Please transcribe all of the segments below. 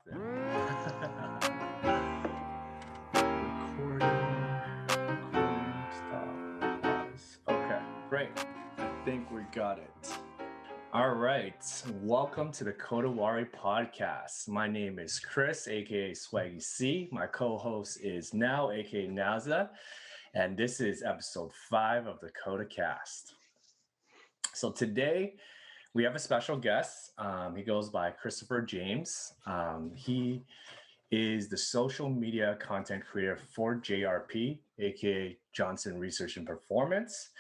then. Recording, stop, pause. Okay, great. I think we got it. All right. Welcome to the Kodawari podcast. My name is Chris, aka Swaggy C. My co-host is Nau, aka Naza, and this is episode 5 of the KodaCast. So today we have a special guest. He goes by Christopher James. He is the social media content creator for JRP, aka Johnson Research and Performance.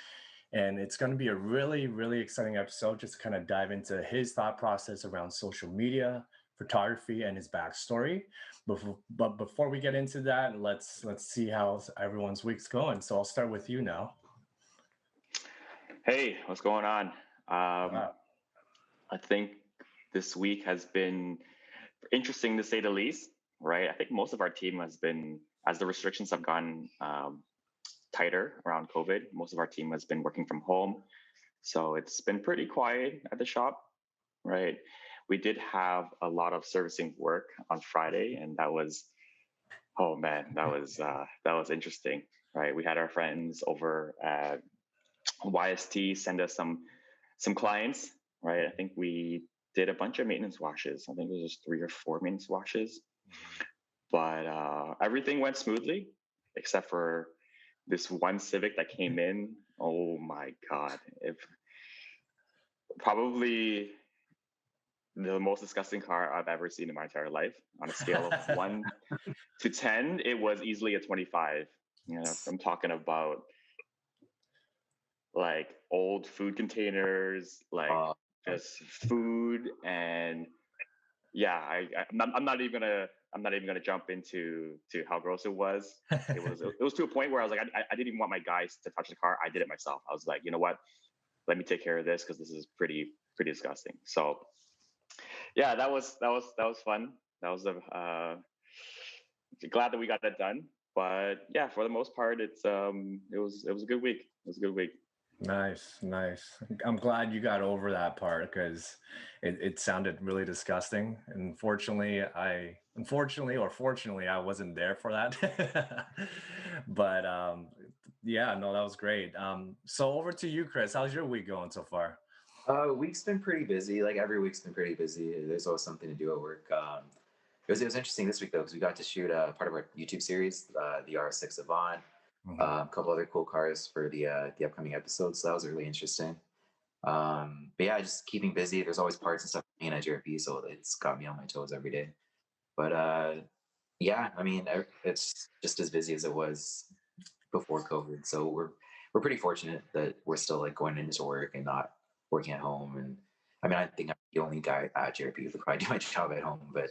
And it's going to be a really, really exciting episode just to kind of dive into his thought process around social media, photography, and his backstory. But before we get into that, let's see how everyone's week's going. So I'll start with you now. Hey, what's going on? Wow. I think this week has been interesting to say the least, right? I think most of our team has been, as the restrictions have gotten tighter around COVID, most of our team has been working from home. So it's been pretty quiet at the shop, right? We did have a lot of servicing work on Friday, and that was, oh man, that was interesting, right? We had our friends over at YST send us some clients, right? I think we did a bunch of maintenance washes. I think it was just 3 or 4 maintenance washes, but everything went smoothly except for this one Civic that came in. Oh my God. If probably the most disgusting car I've ever seen in my entire life. On a scale of 1 to 10, it was easily a 25. You know, I'm talking about like old food containers, like just food, and yeah, I'm not even gonna jump into how gross it was. It was to a point where I was like, I didn't even want my guys to touch the car. I did it myself. I was like, you know what? Let me take care of this because this is pretty disgusting. So yeah, that was fun. That was glad that we got that done. But yeah, for the most part, it was a good week. It was a good week. Nice. I'm glad you got over that part because it sounded really disgusting. And unfortunately or fortunately, I wasn't there for that. But yeah, no, that was great. So over to you, Chris. How's your week going so far? Week's been pretty busy. Like every week's been pretty busy. There's always something to do at work. It was interesting this week though because we got to shoot part of our YouTube series, the R6 Avant, a couple other cool cars for the upcoming episodes. So that was really interesting. But yeah, just keeping busy. There's always parts and stuff in at JRP, so it's got me on my toes every day. But yeah, I mean, it's just as busy as it was before COVID. So we're pretty fortunate that we're still like going into work and not working at home. And I mean, I think I'm the only guy at JRP who could probably do my job at home, but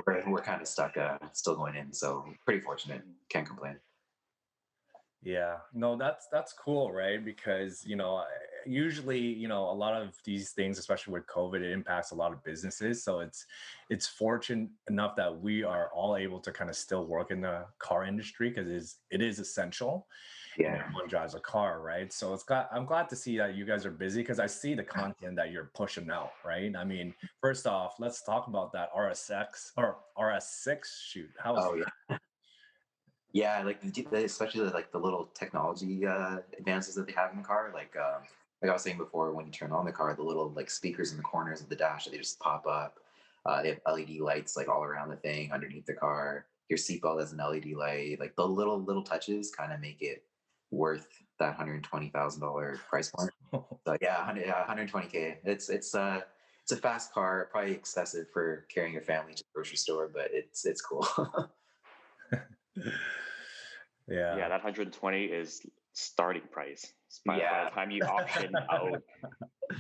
we're kind of stuck still going in. So pretty fortunate. Can't complain. Yeah, no, that's cool, right? Because usually, a lot of these things, especially with COVID, it impacts a lot of businesses. So it's fortunate enough that we are all able to kind of still work in the car industry because it is essential. And Yeah. everyone drives a car, right? So I'm glad to see that you guys are busy because I see the content that you're pushing out, right? I mean, first off, let's talk about that RSX or RS6 shoot. How was Oh yeah. Yeah, like especially like the little technology advances that they have in the car. Like I was saying before, when you turn on the car, the little like speakers in the corners of the dash they just pop up. They have LED lights like all around the thing underneath the car. Your seatbelt has an LED light. Like the little touches kind of make it worth that $120,000 price point. So yeah, 120K. It's a fast car, probably excessive for carrying your family to the grocery store, but it's cool. Yeah. Yeah, that 120 is starting price. By the time you option out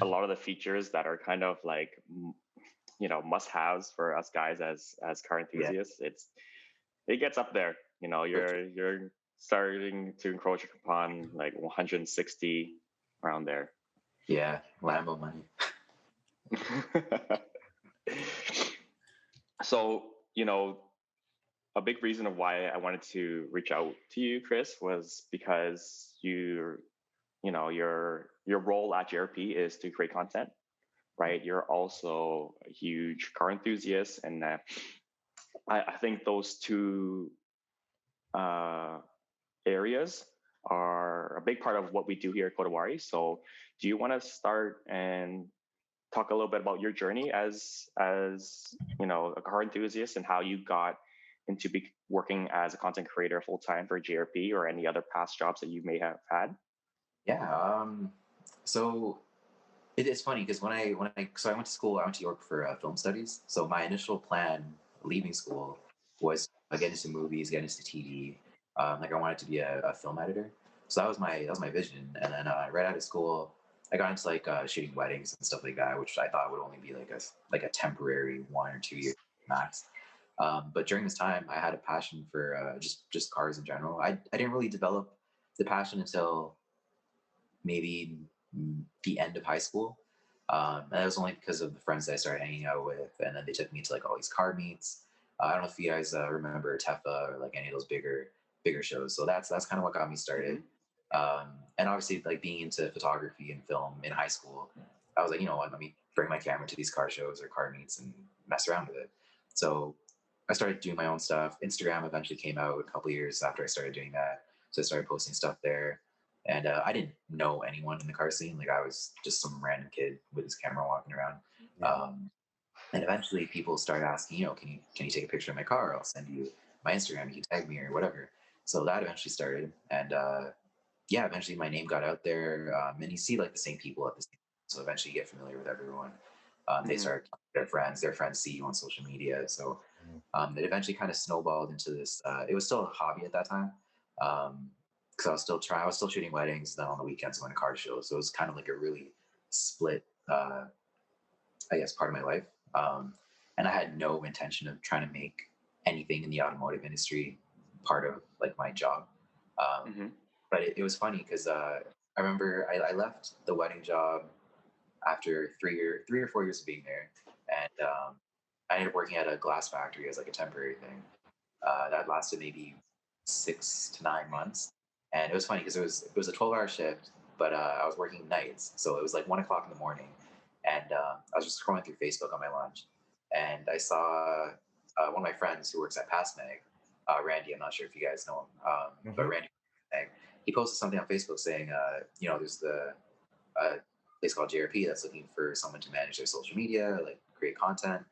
a lot of the features that are kind of like must-haves for us guys as car enthusiasts, it gets up there. You're starting to encroach upon like 160 around there. Yeah, Lambo money. So, a big reason of why I wanted to reach out to you, Chris, was because your role at JRP is to create content, right? You're also a huge car enthusiast, and I think those two uh, areas are a big part of what we do here at Kodawari. So, do you want to start and talk a little bit about your journey as a car enthusiast and how you got into working as a content creator full time for JRP or any other past jobs that you may have had? Yeah. So it's funny because so I went to school. I went to York for film studies. So my initial plan leaving school was get into movies, get into TV. Like I wanted to be a film editor. So that was my vision. And then right out of school, I got into like shooting weddings and stuff like that, which I thought would only be like a temporary 1 or 2 year max. But during this time, I had a passion for just cars in general. I didn't really develop the passion until maybe the end of high school. And that was only because of the friends that I started hanging out with, and then they took me to like all these car meets. I don't know if you guys remember Tefa or like any of those bigger shows. So that's kind of what got me started. And obviously, like being into photography and film in high school, I was like, you know what, let me bring my camera to these car shows or car meets and mess around with it. So I started doing my own stuff. Instagram eventually came out a couple years after I started doing that. So I started posting stuff there. And I didn't know anyone in the car scene. Like I was just some random kid with his camera walking around. Yeah. And eventually people started asking, can you take a picture of my car? I'll send you my Instagram. You can tag me or whatever. So that eventually started. And yeah, eventually my name got out there. And you see like the same people at the same. So eventually you get familiar with everyone. They start their friends see you on social media. So it eventually kind of snowballed into this. It was still a hobby at that time. Because I was still shooting weddings, then on the weekends going to car shows. So it was kind of like a really split, I guess, part of my life. And I had no intention of trying to make anything in the automotive industry part of like my job. But it was funny because I remember I left the wedding job after 3 or 4 years of being there, and I ended up working at a glass factory as like a temporary thing. That lasted maybe 6 to 9 months, and it was funny because it was a 12-hour shift, but I was working nights, so it was like 1 o'clock in the morning, and I was just scrolling through Facebook on my lunch, and I saw one of my friends who works at PassMag, Randy. I'm not sure if you guys know him, but Randy, he posted something on Facebook saying, there's the place called JRP that's looking for someone to manage their social media, like create content.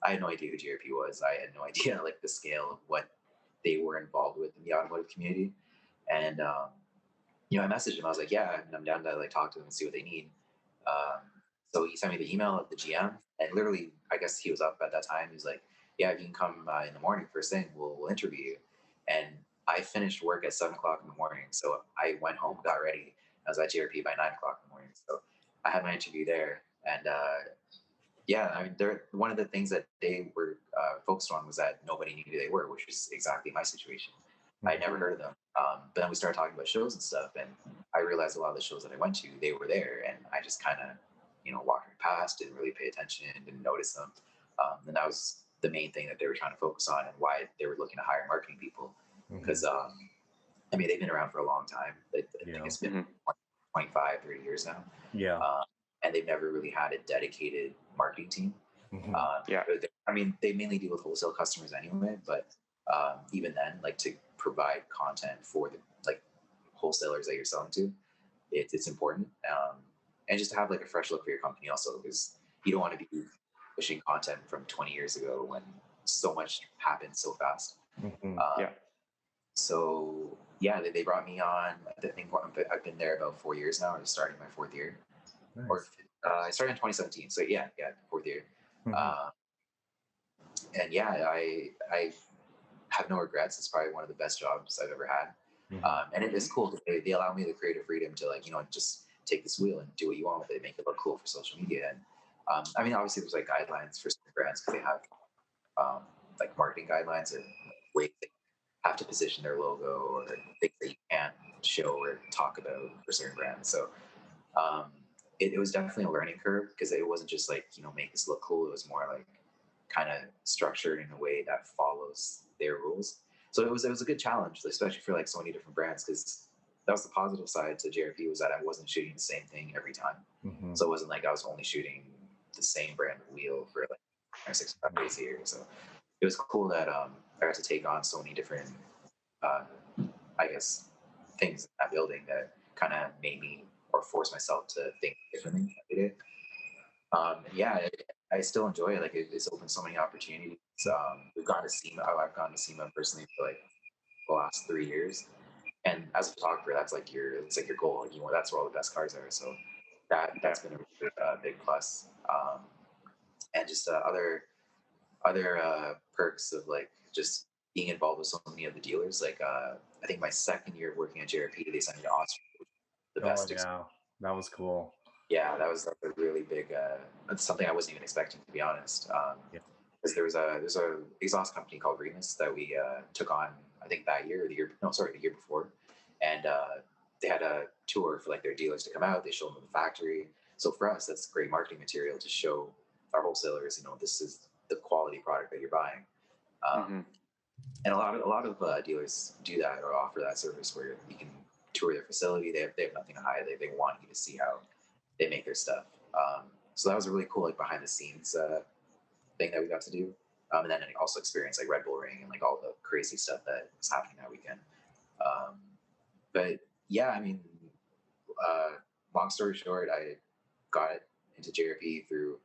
I had no idea who JRP was. I had no idea like the scale of what they were involved with in the automotive community. And I messaged him. I was like, "Yeah, I'm down to like talk to them and see what they need." Um, so he sent me the email of the GM, and literally, I guess he was up at that time. He's like, "Yeah, if you can come in the morning first thing, we'll interview you." And I finished work at 7 o'clock in the morning, so I went home, got ready. I was at JRP by 9 o'clock in the morning, so I had my interview there, and yeah, I mean, one of the things that they were focused on was that nobody knew who they were, which is exactly my situation. I had never heard of them. But then we started talking about shows and stuff, and I realized a lot of the shows that I went to, they were there, and I just kind of, walked right past, didn't really pay attention, didn't notice them. And that was the main thing that they were trying to focus on and why they were looking to hire marketing people. Because, I mean, they've been around for a long time. I think it's been 25, 30 years now. Yeah. And they've never really had a dedicated marketing team. Yeah. I mean, they mainly deal with wholesale customers anyway, but even then, like to provide content for the like wholesalers that you're selling to, it's important. And just to have like a fresh look for your company also, because you don't want to be pushing content from 20 years ago when so much happened so fast. Yeah. So yeah, they brought me on. I think I've been there about 4 years now. I'm starting my fourth year. Nice. Or I started in 2017. So yeah, fourth year. And yeah, I have no regrets. It's probably one of the best jobs I've ever had. And it is cool because they allow me the creative freedom to like, just take this wheel and do what you want with it, make it look cool for social media. And I mean, obviously there's like guidelines for certain brands because they have like marketing guidelines and ways they have to position their logo or things that you can't show or talk about for certain brands. So it was definitely a learning curve because it wasn't just like, make this look cool. It was more like kind of structured in a way that follows their rules. So it was a good challenge, especially for like so many different brands, because that was the positive side to JRP was that I wasn't shooting the same thing every time. So it wasn't like I was only shooting the same brand of wheel for like 65 days a year. So it was cool that I got to take on so many different, uh, I guess, things in that building that kind of made me or force myself to think differently every day. And yeah, I still enjoy it. Like it's opened so many opportunities. We've gone to SEMA. I've gone to SEMA personally for like the last 3 years. And as a photographer, that's like it's like your goal. Like, that's where all the best cars are. So Yeah. that's been a really, big plus. And just other perks of like just being involved with so many of the dealers. Like I think my second year working at JRP, they sent me to Austria, the Oh best. yeah, that was cool. Yeah, that was like a really big. That's something I wasn't even expecting, to be honest. Yeah. Because there's a exhaust company called Remus that we took on, I think that year or the year, no, sorry, the year before, and they had a tour for like their dealers to come out. They showed them the factory. So for us, that's great marketing material to show our wholesalers, this is the quality product that you're buying. Um, Mm-hmm. and a lot of dealers do that or offer that service where you can tour their facility. They have nothing to hide. They want you to see how they make their stuff. So that was a really cool like behind the scenes thing that we got to do. And then I also experienced like Red Bull Ring and like all the crazy stuff that was happening that weekend. Um, but yeah, I mean, uh, long story short, I got into JRP through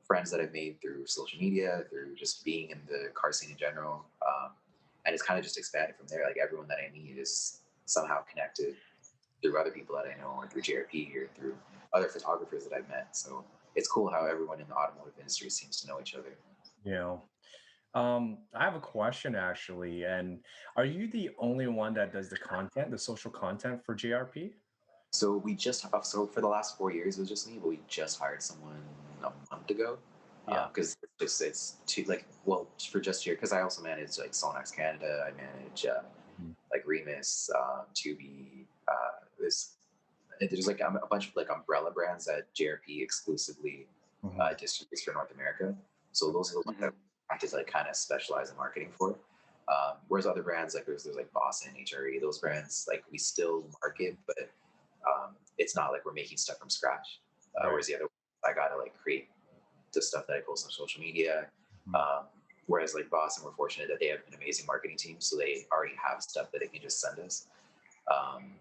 friends that I've made through social media, through just being in the car scene in general. And it's kind of just expanded from there. Like everyone that I meet is somehow connected through other people that I know or through JRP or through other photographers that I've met. So it's cool how everyone in the automotive industry seems to know each other. You know, I have a question actually, and are you the only one that does the content, the social content for JRP? So so for the last 4 years it was just me, but we just hired someone a month ago Yeah. because it's too like well for just here because I also manage like Sonax Canada, I manage Mhm. like Remus, Tubi, this there's like a bunch of like umbrella brands that JRP exclusively Mhm. distributes for North America. So those are the ones that Mm-hmm. I just like kind of specialize in marketing for. Whereas other brands like there's like Boston, HRE, those brands like we still market, but it's not like we're making stuff from scratch. Right. Whereas the other, I gotta like create the stuff that I post on social media. Mhm. Um, whereas like Boston, we're fortunate that they have an amazing marketing team, so they already have stuff that they can just send us. Um,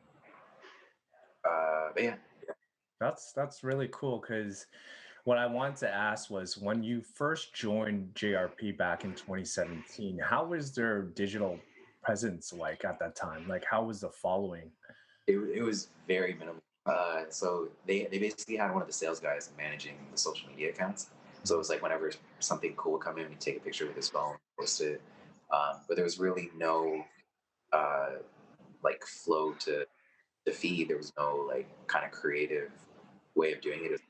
but yeah, That's really cool because what I wanted to ask was when you first joined JRP back in 2017, how was their digital presence like at that time? Like, how was the following? it was very minimal. So they basically had one of the sales guys managing the social media accounts. So it was like whenever something cool would come in, we'd take a picture with his phone, post it. But there was really no uh, like flow to the feed. There was no like kind of creative way of doing it. It was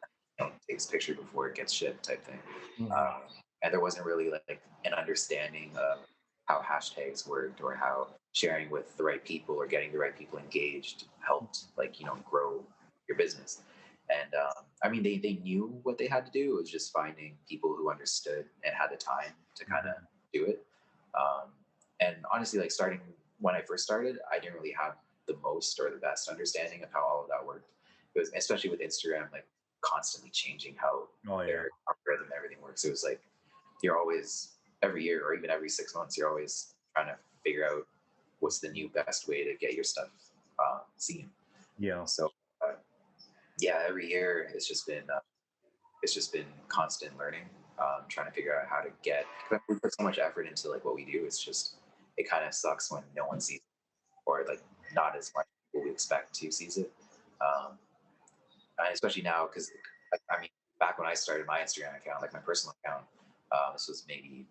takes a picture before it gets shipped type thing. Mhm. Um, and there wasn't really like an understanding of how hashtags worked or how sharing with the right people or getting the right people engaged helped like grow your business. And I mean they knew what they had to do. It was just finding people who understood and had the time to kind of Mhm. do it. um, and honestly, like starting when I first started, I didn't really have the most or the best understanding of how all of that worked. It was especially with Instagram, like constantly changing how Oh yeah. their algorithm and everything works. It was like you're always every year or even every 6 months, you're always trying to figure out what's the new best way to get your stuff seen. Yeah. So yeah, every year it's just been constant learning, trying to figure out how to get. Cause we put so much effort into like what we do. It's just it kind of sucks when no one sees it, or like not as much people we expect to sees it. Um, and especially now because I mean, back when I started my Instagram account, like my personal account, this was maybe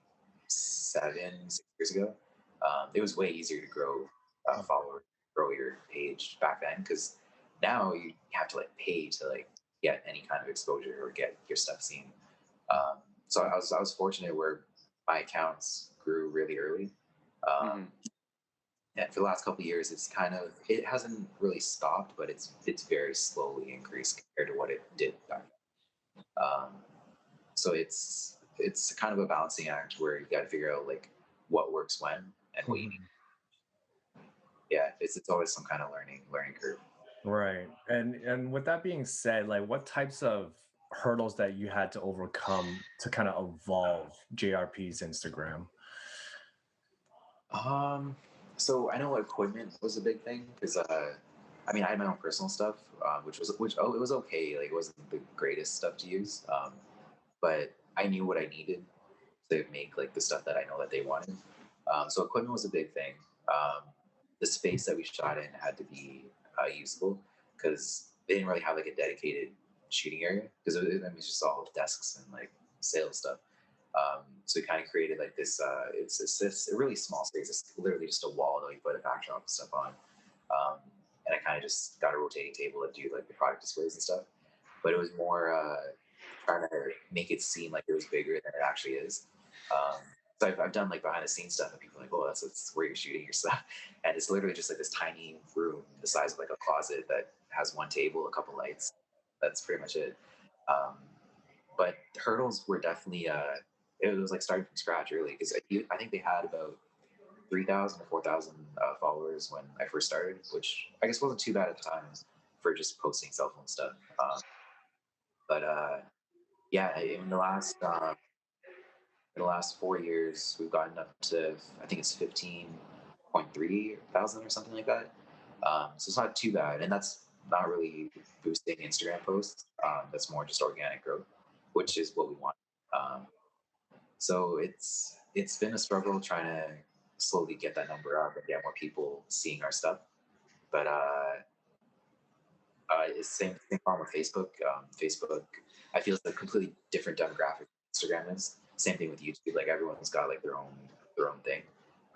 6 years ago. It was way easier to grow followers, grow your page back then because now you have to like pay to like get any kind of exposure or get your stuff seen. So I was fortunate where my accounts grew really early. Um, Mm-hmm. and for the last couple of years, it hasn't really stopped, but it's very slowly increased compared to what it did back then. So it's kind of a balancing act where you got to figure out like what works when and what you need. Mhm. Yeah, it's always some kind of learning curve. Right. And with that being said, like what types of hurdles that you had to overcome to kind of evolve JRP's Instagram? So I know equipment was a big thing because I mean I had my own personal stuff, which it was okay. Like it wasn't the greatest stuff to use, but I knew what I needed to make like the stuff that I know that they wanted. So equipment was a big thing. Um, the space that we shot in had to be usable because they didn't really have like a dedicated shooting area because I mean, it's just all desks and like sales stuff. So we kind of created like this. It's this a really small space. It's literally just a wall that we put a backdrop and stuff on. And I kind of just got a rotating table to do like the product displays and stuff. But it was more trying to make it seem like it was bigger than it actually is. Um, so I've done like behind the scenes stuff, and people are like, "Oh, that's where you're shooting your stuff," and it's literally just like this tiny room the size of like a closet that has one table, a couple lights. That's pretty much it. Um, but hurdles were definitely it was like starting from scratch really because I think they had about 3,000 or 4,000 followers when I first started, which I guess wasn't too bad at the time for just posting cell phone stuff. But yeah, in the last 4 years, we've gotten up to I think it's 15.3 thousand or something like that. So it's not too bad, and that's not really boosting Instagram posts. That's more just organic growth, which is what we want. Um, so it's been a struggle trying to slowly get that number up and get more people seeing our stuff. But it's same problem with Facebook. Facebook, I feel it's a completely different demographic. Instagram is same thing with YouTube. Like everyone's got like their own thing.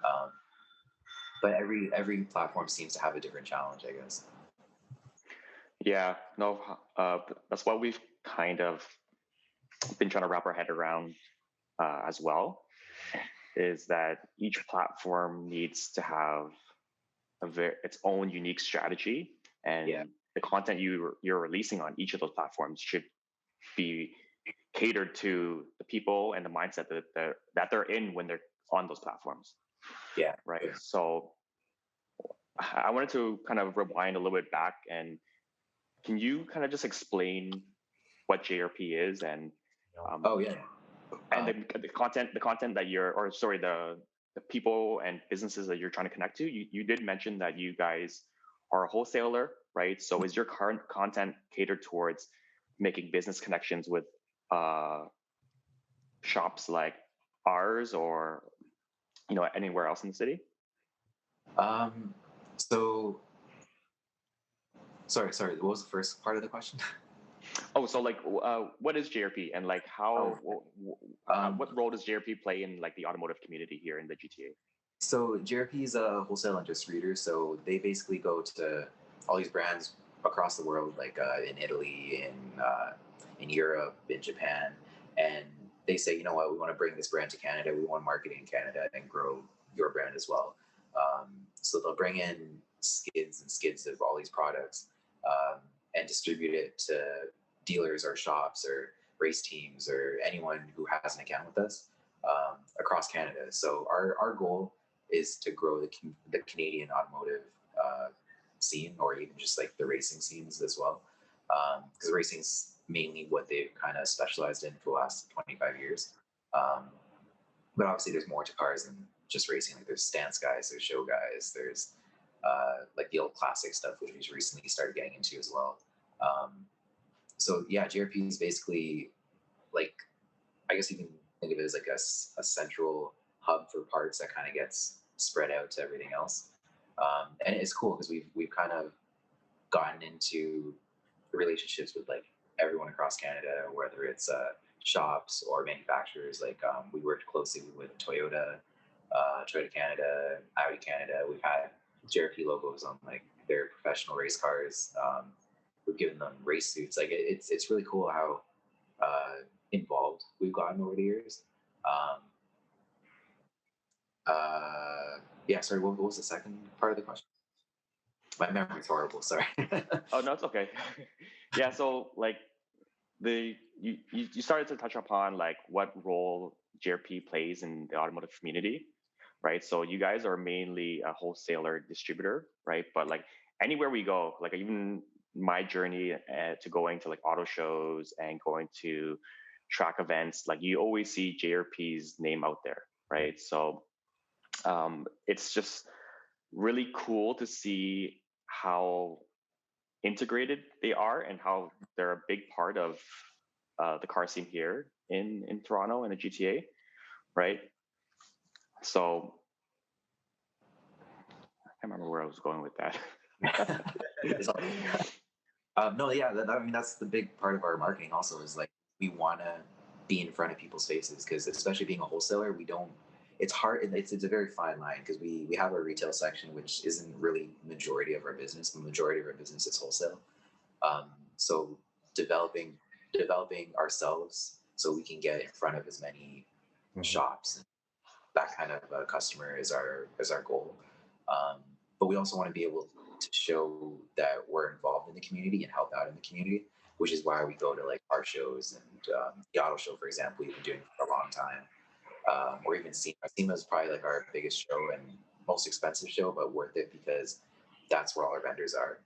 Um, but every platform seems to have a different challenge, I guess. Yeah, no, that's what we've kind of been trying to wrap our head around as well. Is that each platform needs to have its own unique strategy, and Yeah. the content you're releasing on each of those platforms should be catered to the people and the mindset that they're in when they're on those platforms. Yeah. Right. Yeah. So I wanted to kind of rewind a little bit back, and can you kind of just explain what JRP is and Oh yeah. and the content that you're, or sorry, the people and businesses that you're trying to connect to? You did mention that you guys are a wholesaler, right? So is your current content catered towards making business connections with shops like ours, or anywhere else in the city? Um, so sorry. What was the first part of the question? Oh, so like, what is JRP, and like Oh, what role does JRP play in like the automotive community here in the GTA? so JRP is a wholesale and distributor. So they basically go to all these brands across the world, like in Italy, in Europe, in Japan, and they say, you know what, we want to bring this brand to Canada. We want marketing in Canada and grow your brand as well. So they'll bring in skids and skids of all these products and distribute it to dealers or shops or race teams or anyone who has an account with us across Canada. So our goal is to grow the Canadian automotive scene, or even just like the racing scenes as well, because racing's mainly what they've kind of specialized in for the last 25 years. Um, but obviously, there's more to cars than just racing. Like there's stance guys, there's show guys, there's like the old classic stuff, which we've recently started getting into as well. Um, so yeah, GRP is basically like, I guess you can think of it as like a central hub for parts that kind of gets spread out to everything else. And it's cool because we've kind of gotten into relationships with like everyone across Canada, whether it's shops or manufacturers. Like we worked closely with Toyota, Toyota Canada, Audi Canada. We've had JRP logos on like their professional race cars. We've given them race suits. Like it's really cool how involved we've gotten over the years. Um, yeah, sorry, what was the second part of the question? My memory's horrible. Sorry. Oh no, it's okay. Yeah, so like you started to touch upon like what role JRP plays in the automotive community, right? So you guys are mainly a wholesaler distributor, right? But like anywhere we go, like even my journey to going to like auto shows and going to track events, like you always see JRP's name out there, right? So it's just really cool to see how integrated they are and how they're a big part of the car scene here in Toronto and the GTA, right? So I can't remember where I was going with that. It's all- no, yeah, I mean that's the big part of our marketing. Also, is like we want to be in front of people's faces because, especially being a wholesaler, we don't. It's hard. It's a very fine line because we have a retail section which isn't really majority of our business. The majority of our business is wholesale. Um, so developing developing ourselves so we can get in front of as many shops, that kind of customer is our goal. Um, but we also want to be able to show that we're involved in the community and help out in the community, which is why we go to like art shows and the auto show, for example. We've been doing for a long time. Or even SEMA. SEMA is probably like our biggest show and most expensive show, but worth it because that's where all our vendors are.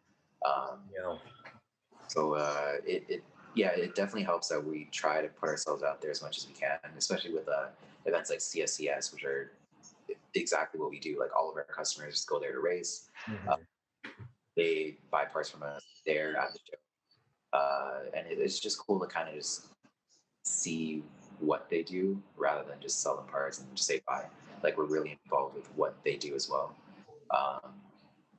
Yeah. So it definitely helps that we try to put ourselves out there as much as we can, especially with events like CSCS, which are exactly what we do. Like all of our customers go there to race. They buy parts from us there at the show, and it's just cool to kind of just see what they do rather than just sell them parts and just say bye. Like we're really involved with what they do as well. Um,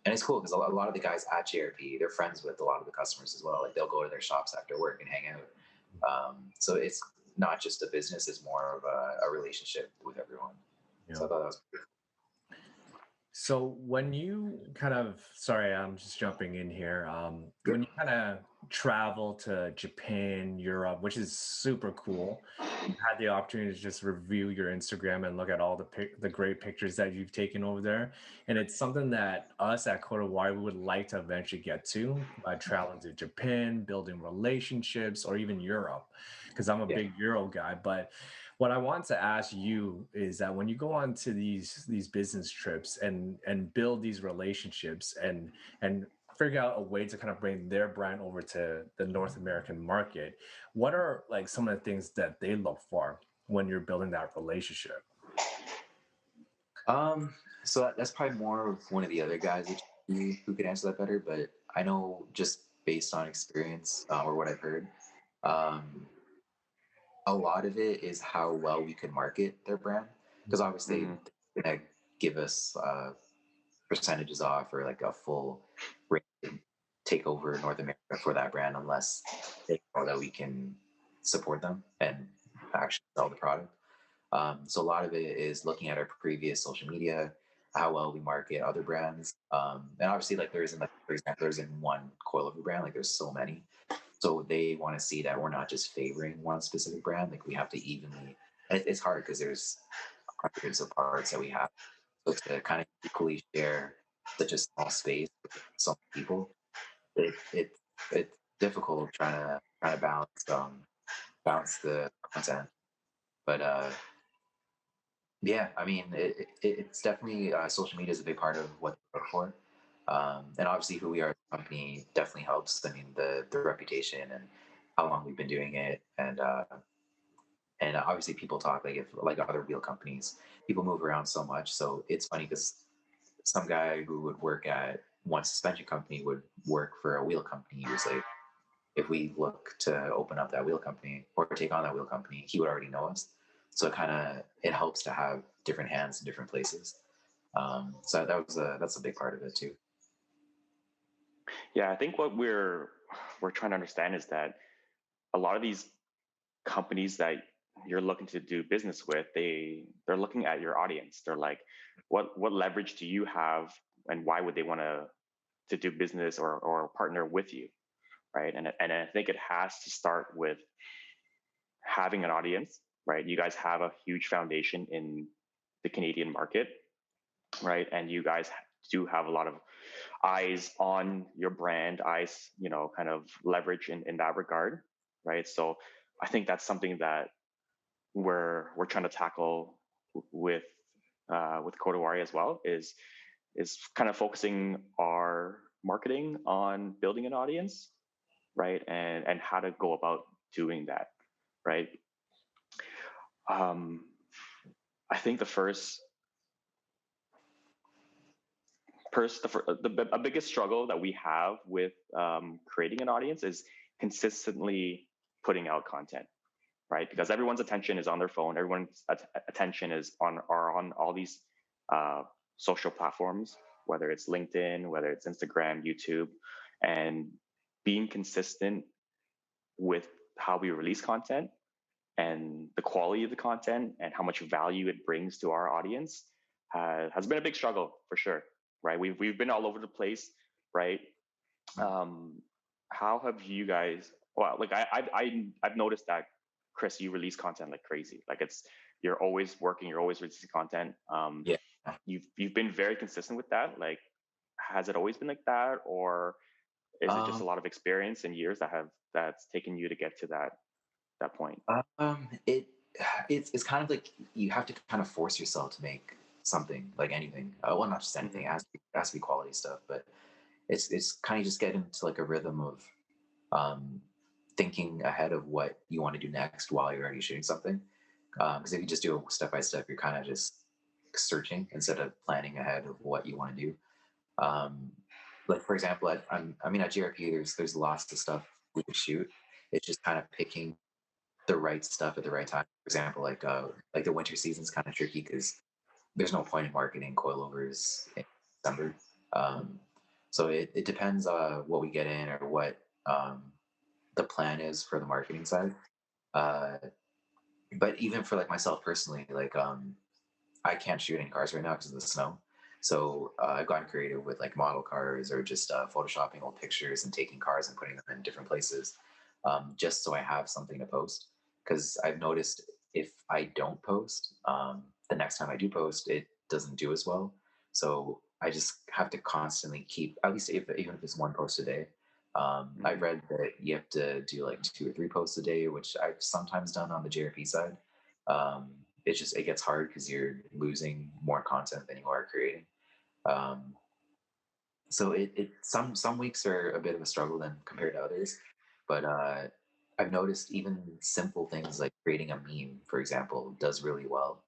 and it's cool because a lot of the guys at JRP, they're friends with a lot of the customers as well. Like they'll go to their shops after work and hang out. So it's not just a business; it's more of a relationship with everyone. Yeah. So I thought that was pretty cool. So when you kind of, sorry, I'm just jumping in here. When you kind of travel to Japan, Europe, which is super cool, you had the opportunity to just review your Instagram and look at all the great pictures that you've taken over there. And it's something that us at KodaWari would like to eventually get to by traveling to Japan, building relationships, or even Europe, because I'm a big Euro guy. But what I want to ask you is that when you go on to these business trips and build these relationships and figure out a way to kind of bring their brand over to the North American market, what are like some of the things that they look for when you're building that relationship? So that's probably more of one of the other guys who could answer that better. But I know just based on experience or what I've heard, um, a lot of it is how well we can market their brand. Because obviously they're gonna give us percentages off or like a full rate to take over North America for that brand unless they know that we can support them and actually sell the product. So a lot of it is looking at our previous social media, how well we market other brands, and obviously like there isn't like, for example, there isn't one coilover brand, like there's so many. So they want to see that we're not just favoring one specific brand. Like we have to evenly. And it's hard because there's hundreds of parts that we have. So to kind of equally share such a small space with so many people, it's difficult trying to balance the content. But yeah, I mean it's definitely social media is a big part of what they look for. And obviously who we are as a company definitely helps. I mean the reputation and how long we've been doing it, and obviously people talk like if like other wheel companies, people move around so much. So it's funny because some guy who would work at one suspension company would work for a wheel company years later. If we look to open up that wheel company or take on that wheel company, he would already know us. So it helps to have different hands in different places. So that's a big part of it too. Yeah, I think what we're trying to understand is that a lot of these companies that you're looking to do business with, they're looking at your audience. They're like, what leverage do you have, and why would they want to do business or partner with you, right? And I think it has to start with having an audience, right? You guys have a huge foundation in the Canadian market, right? And you guys do have a lot of eyes on your brand, eyes, kind of leverage in that regard, right? So I think that's something that we're trying to tackle with KodaWari as well, is kind of focusing our marketing on building an audience, right? And how to go about doing that, right? I think the biggest struggle that we have with creating an audience is consistently putting out content, right? Because everyone's attention is on their phone. Everyone's attention is on all these social platforms, whether it's LinkedIn, whether it's Instagram, YouTube, and being consistent with how we release content and the quality of the content and how much value it brings to our audience has been a big struggle for sure, right? We've been all over the place, right? How have you guys? Well, like I've noticed that, Chris, you release content like crazy. Like you're always working, you're always releasing content. Yeah. You've been very consistent with that. Like, has it always been like that, or is it just a lot of experience and years that's taken you to get to that point? It's kind of like you have to kind of force yourself to make something, like anything. Well, not just anything. Mm-hmm. It has to be quality stuff, but it's kind of just get into like a rhythm of thinking ahead of what you want to do next while you're already shooting something. Because if you just do it step by step, you're kind of just searching instead of planning ahead of what you want to do. Like for example, at GRP, there's lots of stuff we could shoot. It's just kind of picking the right stuff at the right time. For example, like the winter season's kind of tricky because there's no point in marketing coilovers in December. So it depends what we get in or what the plan is for the marketing side. But even for like myself personally, like I can't shoot any cars right now because of the snow. So I've gotten creative with like model cars or just photoshopping old pictures and taking cars and putting them in different places, just so I have something to post. Because I've noticed if I don't post, the next time I do post, it doesn't do as well. So I just have to constantly keep, at least even if it's one post a day. I've read that you have to do like 2 or 3 posts a day, which I've sometimes done on the JRP side. It gets hard because you're losing more content than you are creating. So some weeks are a bit of a struggle than compared to others, but I've noticed even simple things like creating a meme, for example, does really well.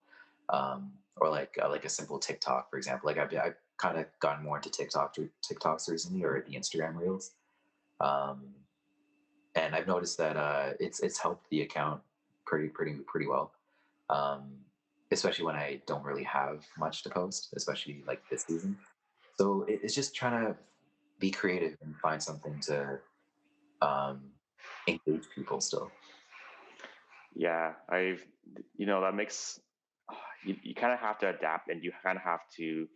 Or like a simple TikTok, for example. Like I've kind of gotten more into TikToks recently, or the Instagram Reels, and I've noticed that it's helped the account pretty well. Especially when I don't really have much to post, especially like this season. So it's just trying to be creative and find something to um, engage people still. Yeah, that makes you kind of have to adapt, and you kind of have to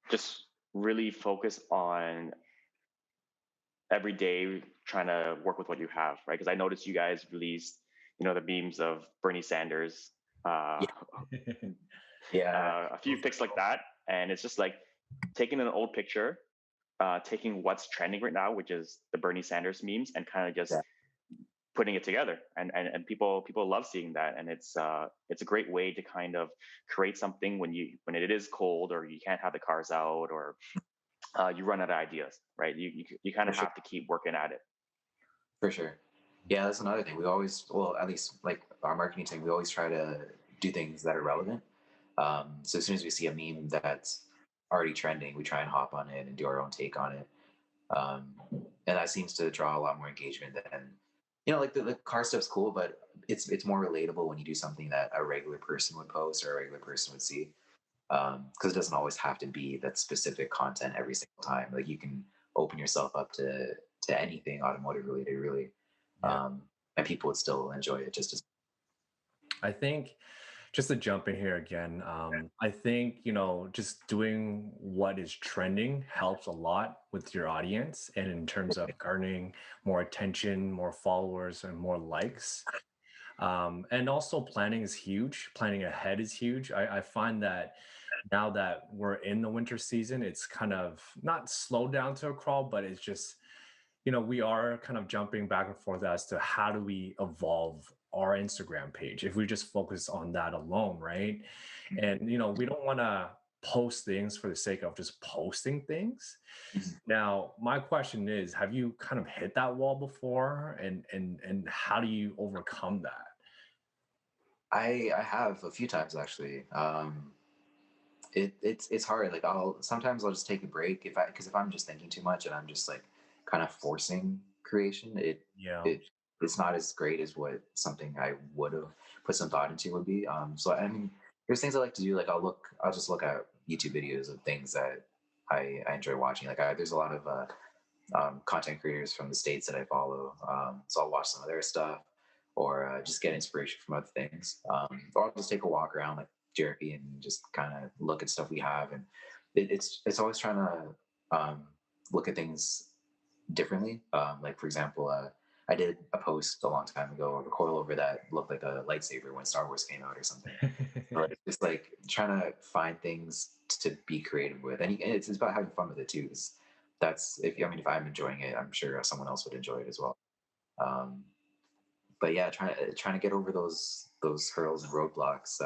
just really focus on every day trying to work with what you have, right? Because I noticed you guys released, the memes of Bernie Sanders, a few pics like that, and it's just like taking an old picture, taking what's trending right now, which is the Bernie Sanders memes, and kind of just putting it together, and people love seeing that, and it's a great way to kind of create something when it is cold, or you can't have the cars out, or you run out of ideas, right? You kind of have to keep working at it. For sure. Yeah, that's another thing. We always, well, at least like our marketing team, we always try to do things that are relevant. So as soon as we see a meme that's already trending, we try and hop on it and do our own take on it. And that seems to draw a lot more engagement than, like the car stuff's cool, but it's more relatable when you do something that a regular person would post or a regular person would see. Because it doesn't always have to be that specific content every single time. Like you can open yourself up to anything automotive related, really, and people would still enjoy it just as. I think, just to jump in here again, I think, just doing what is trending helps a lot with your audience, and in terms of garnering more attention, more followers, and more likes. And also planning is huge. Planning ahead is huge. I find that now that we're in the winter season, it's kind of not slowed down to a crawl, but it's just, we are kind of jumping back and forth as to how do we evolve our Instagram page if we just focus on that alone, right? And we don't want to post things for the sake of just posting things. Mhm. Now, my question is, have you kind of hit that wall before, and how do you overcome that? I have a few times actually. It's hard. Like I'll just take a break if I'm just thinking too much and I'm just like kind of forcing creation. Yeah. It's not as great as what something I would have put some thought into would be. So I mean, there's things I like to do. Like I'll just look at YouTube videos of things that I enjoy watching. There's a lot of content creators from the states that I follow. So I'll watch some of their stuff or just get inspiration from other things. Or I'll just take a walk around like Jerky and just kind of look at stuff we have. And it's always trying to look at things differently. Like for example, I did a post a long time ago of a coilover that looked like a lightsaber when Star Wars came out or something. So it's just like trying to find things to be creative with, and it's about having fun with it too. 'Cause if I'm enjoying it, I'm sure someone else would enjoy it as well. Um, but yeah, trying to get over those hurdles and roadblocks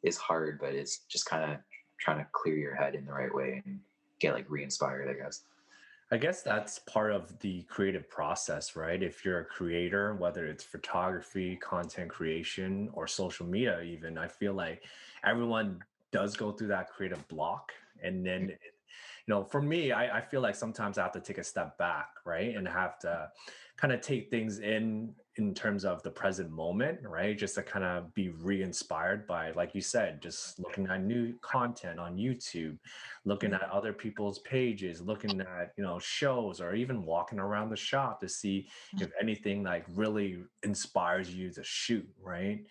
is hard, but it's just kind of trying to clear your head in the right way and get like re-inspired, I guess. I guess that's part of the creative process, right? If you're a creator, whether it's photography, content creation, or social media, even, I feel like everyone does go through that creative block. And then, for me, I feel like sometimes I have to take a step back, right? And have to kind of take things in terms of the present moment, right? Just to kind of be re-inspired by, like you said, just looking at new content on YouTube, looking at other people's pages, looking at, shows, or even walking around the shop to see if anything like really inspires you to shoot, right?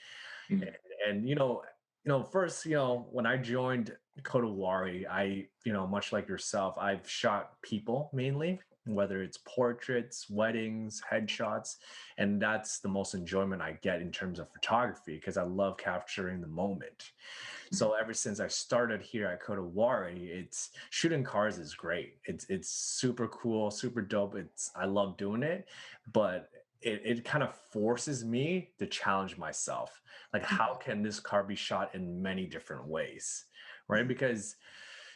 Mhm. And first, when I joined Kodawari, I, much like yourself, I've shot people mainly, whether it's portraits, weddings, headshots, and that's the most enjoyment I get in terms of photography because I love capturing the moment. So ever since I started here at Kodawari, it's shooting cars is great. It's super cool, super dope. I love doing it, but it kind of forces me to challenge myself. Like, how can this car be shot in many different ways? Right? Because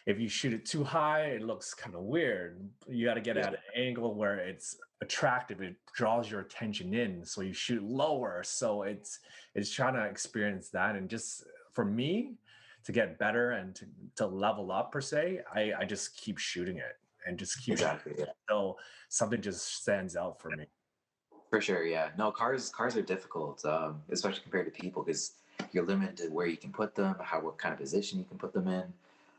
if you shoot it too high, it looks kind of weird. You got to get Yeah. at an angle where it's attractive. It draws your attention in. So you shoot lower. So it's trying to experience that. And just for me to get better and to level up per se, I just keep shooting it and just keep shooting Exactly. Yeah. until something just stands out for me. For sure. Yeah. No, cars are difficult, especially compared to people, because you're limited to where you can put them, what kind of position you can put them in.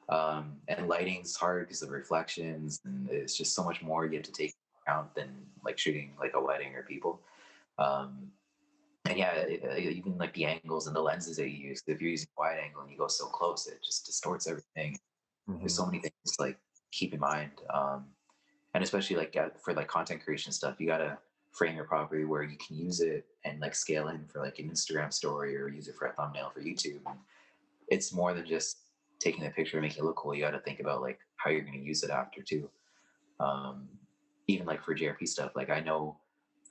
And lighting's hard because of reflections, and it's just so much more you have to take into account than like shooting like a wedding or people. Um, and yeah, even like the angles and the lenses that you use. If you're using wide angle and you go so close, it just distorts everything. There's Mhm. so many things to like keep in mind, and especially like for like content creation stuff, you gotta frame it properly where you can use it and like scale in for like an Instagram story or use it for a thumbnail for YouTube. And it's more than just taking a picture and making it look cool. You got to think about like how you're going to use it after too. Um, Even like for JRP stuff, like I know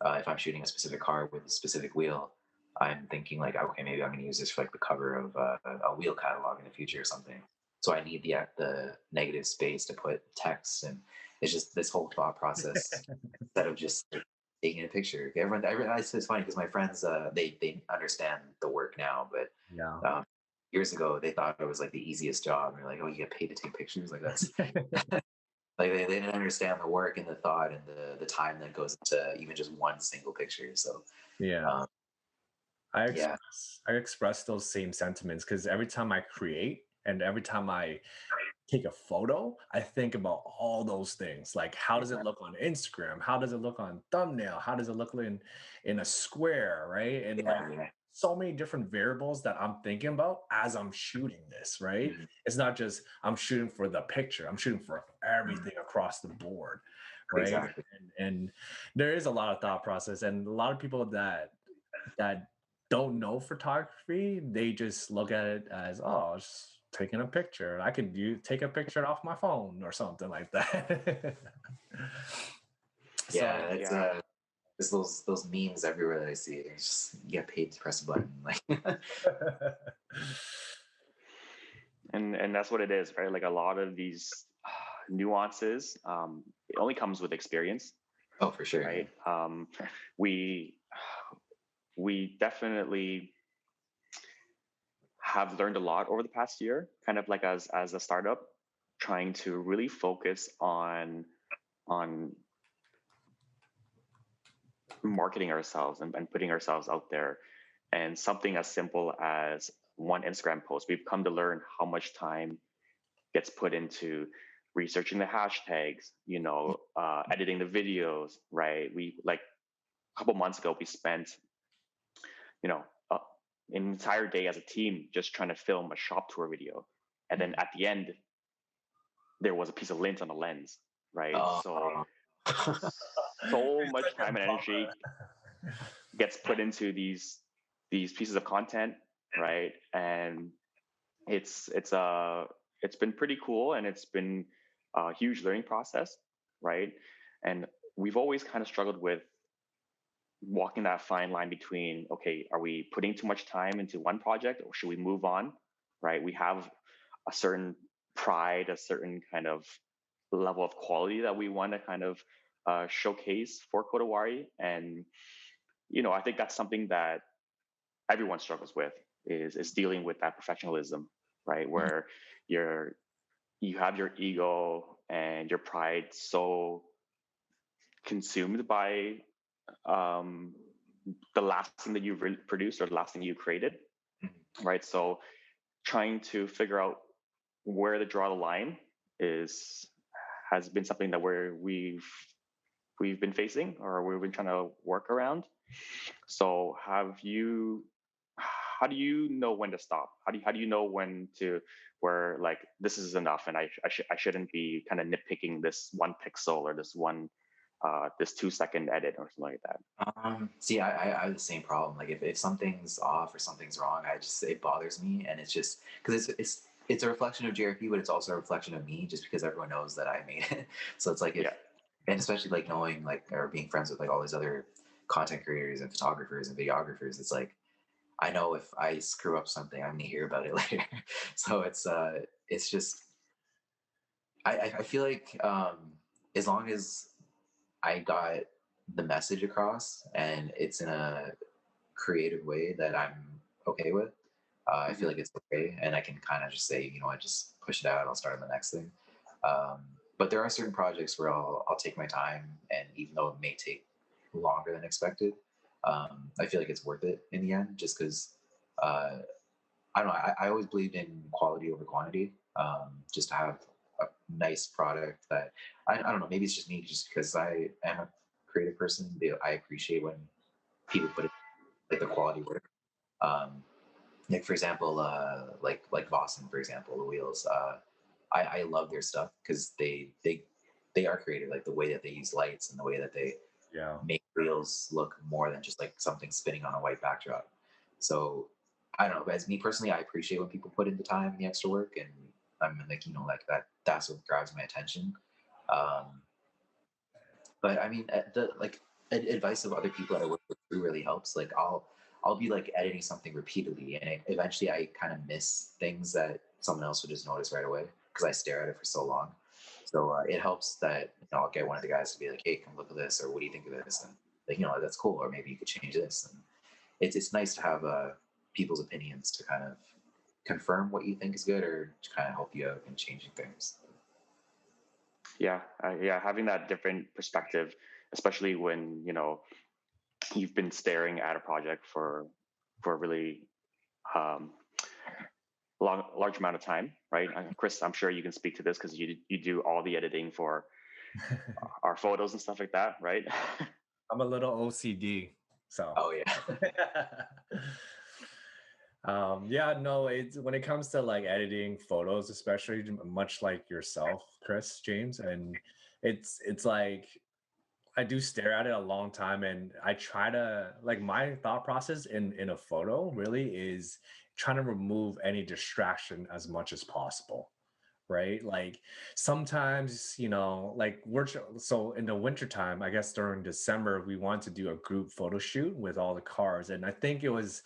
if I'm shooting a specific car with a specific wheel, I'm thinking like, okay, maybe I'm going to use this for like the cover of a wheel catalog in the future or something. So I need the negative space to put text, and it's just this whole thought process instead of just like, taking a picture. Everyone, it's funny because my friends, they understand the work now, but Yeah. years ago they thought it was like the easiest job. And they're like, oh, you get paid to take pictures? Like that's like they didn't understand the work and the thought and the time that goes into even just one single picture. So Yeah. um, yeah, I express those same sentiments because every time I create and every time I take a photo, I think about all those things. Like, how does it look on Instagram? How does it look on thumbnail? How does it look in a square, right? And like yeah, so many different variables that I'm thinking about as I'm shooting this, right? mhm, It's not just I'm shooting for the picture. I'm shooting for mhm, everything across the board, right? exactly. And there is a lot of thought process and a lot of people that don't know photography, they just look at it as, oh, it's taking a picture. I could take a picture off my phone or something like that. Yeah, So it's there's those memes everywhere that I see. It's just you get paid to press a button. Like And And that's what it is, right? Like a lot of these nuances, it only comes with experience, Oh, for sure. right? We we definitely have learned a lot over the past year, kind of like as a startup, trying to really focus on marketing ourselves and putting ourselves out there. And something as simple as one Instagram post, we've come to learn how much time gets put into researching the hashtags, editing the videos, right? We like a couple months ago, we spent, you know, uh, an entire day as a team just trying to film a shop tour video. And then at the end, there was a piece of lint on the lens, right? So, Oh. so much time and energy gets put into these pieces of content, right? And it's been pretty cool, and it's been a huge learning process, right? And we've always kind of struggled with walking that fine line between, okay, are we putting too much time into one project, or should we move on, right? We have a certain pride, a certain kind of level of quality that we want to kind of showcase for Kodawari. And I think that's something that everyone struggles with, is dealing with that professionalism, right? Where you have your ego and your pride so consumed by um, the last thing that you've produced or the last thing you created, right? So trying to figure out where to draw the line has been something that we've been facing, or we've been trying to work around. So how do you know when to stop? How do you know when to, where like this is enough, and I shouldn't be kind of nitpicking this one pixel or this 2 second edit or something like that? See, I have the same problem. Like if something's off or something's wrong, it bothers me, and it's just because it's a reflection of JRP, but it's also a reflection of me, just because everyone knows that I made it. So it's like Yeah. and especially like knowing like or being friends with like all these other content creators and photographers and videographers, it's like I know if I screw up something, I'm gonna hear about it later. So it's just I feel like as long as I got the message across and it's in a creative way that I'm okay with, I feel like it's okay, and I can kind of just say, I just push it out. I'll start on the next thing. Um, but there are certain projects where I'll take my time, and even though it may take longer than expected, I feel like it's worth it in the end, just because I don't know. I always believed in quality over quantity. Just to have a nice product that I don't know. Maybe it's just me, just because I am a creative person. I appreciate when people put it like the quality work. Um, like for example, like Boston, for example, the wheels. I love their stuff because they are creative. Like the way that they use lights and the way that they Yeah. make wheels look more than just like something spinning on a white backdrop. So I don't know. But as me personally, I appreciate when people put in the time and the extra work, and I'm like, like that's what grabs my attention. Um, but I mean, the like advice of other people that I work with really helps. Like I'll be like editing something repeatedly, and eventually I kind of miss things that someone else would just notice right away because I stare at it for so long. So it helps that I'll get one of the guys to be like, "Hey, come look at this," or "What do you think of this?" And like, that's cool, or maybe you could change this. And it's nice to have people's opinions to kind of confirm what you think is good, or to kind of help you out in changing things. Yeah, yeah, having that different perspective, especially when you've been staring at a project for a really um, large amount of time, right? Chris, I'm sure you can speak to this because you do all the editing for our photos and stuff like that, right? I'm a little OCD, so. Oh yeah. Yeah, no, it's when it comes to like editing photos, especially much like yourself, Chris, James, and it's like I do stare at it a long time, and I try to like my thought process in a photo really is trying to remove any distraction as much as possible, right? Like sometimes, like so in the wintertime, I guess during December, we wanted to do a group photo shoot with all the cars. And I think it was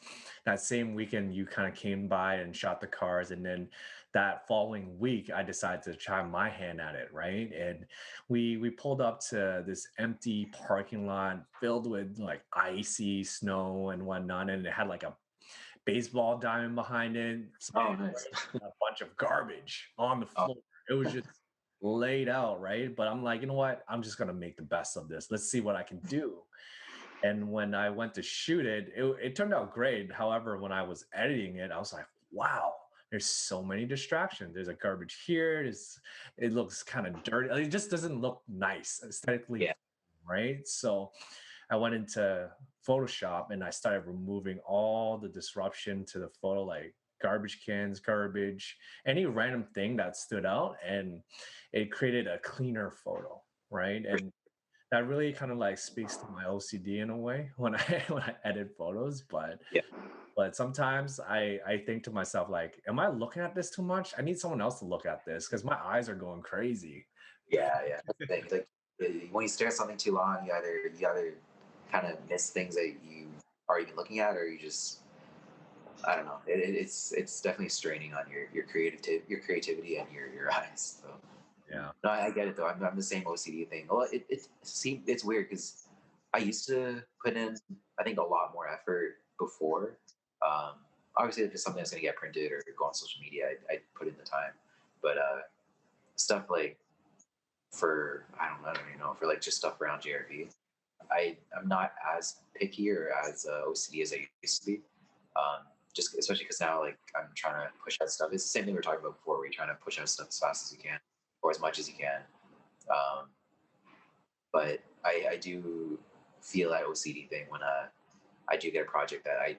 that same weekend you kind of came by and shot the cars. And then that following week, I decided to try my hand at it, right? And we pulled up to this empty parking lot filled with like icy snow and whatnot, and it had like a baseball diamond behind it, some Oh, nice. a bunch of garbage on the Oh, floor. It was just laid out, right? But I'm like, you know what? I'm just gonna make the best of this. Let's see what I can do. And when I went to shoot it, it turned out great. However, when I was editing it, I was like, wow, there's so many distractions. There's a garbage here. It looks kind of dirty. Like, it just doesn't look nice aesthetically, yeah. right? So I went into Photoshop and I started removing all the disruption to the photo, like garbage cans, garbage, any random thing that stood out, and it created a cleaner photo, right? For And that really kind of like speaks to my OCD in a way when I when I edit photos. Yeah. But sometimes I think to myself like, am I looking at this too much? I need someone else to look at this because my eyes are going crazy. Yeah. That's the thing. Like when you stare at something too long, you either kind of miss things that you are even looking at, or you just I don't know. It's definitely straining on your creativity and your eyes. So Yeah. no, I get it though. I'm the same OCD thing. Well, it's weird because I used to put in I think a lot more effort before. Um, Obviously, if it's something that's going to get printed or go on social media, I put in the time. But stuff like I don't even know for like just stuff around JRP, I'm not as picky or as OCD as I used to be. Um, just especially because now like I'm trying to push out stuff. It's the same thing we were talking about before. Where you're trying to push out stuff as fast as you can or as much as you can. Um, but I do feel that OCD thing when I do get a project that I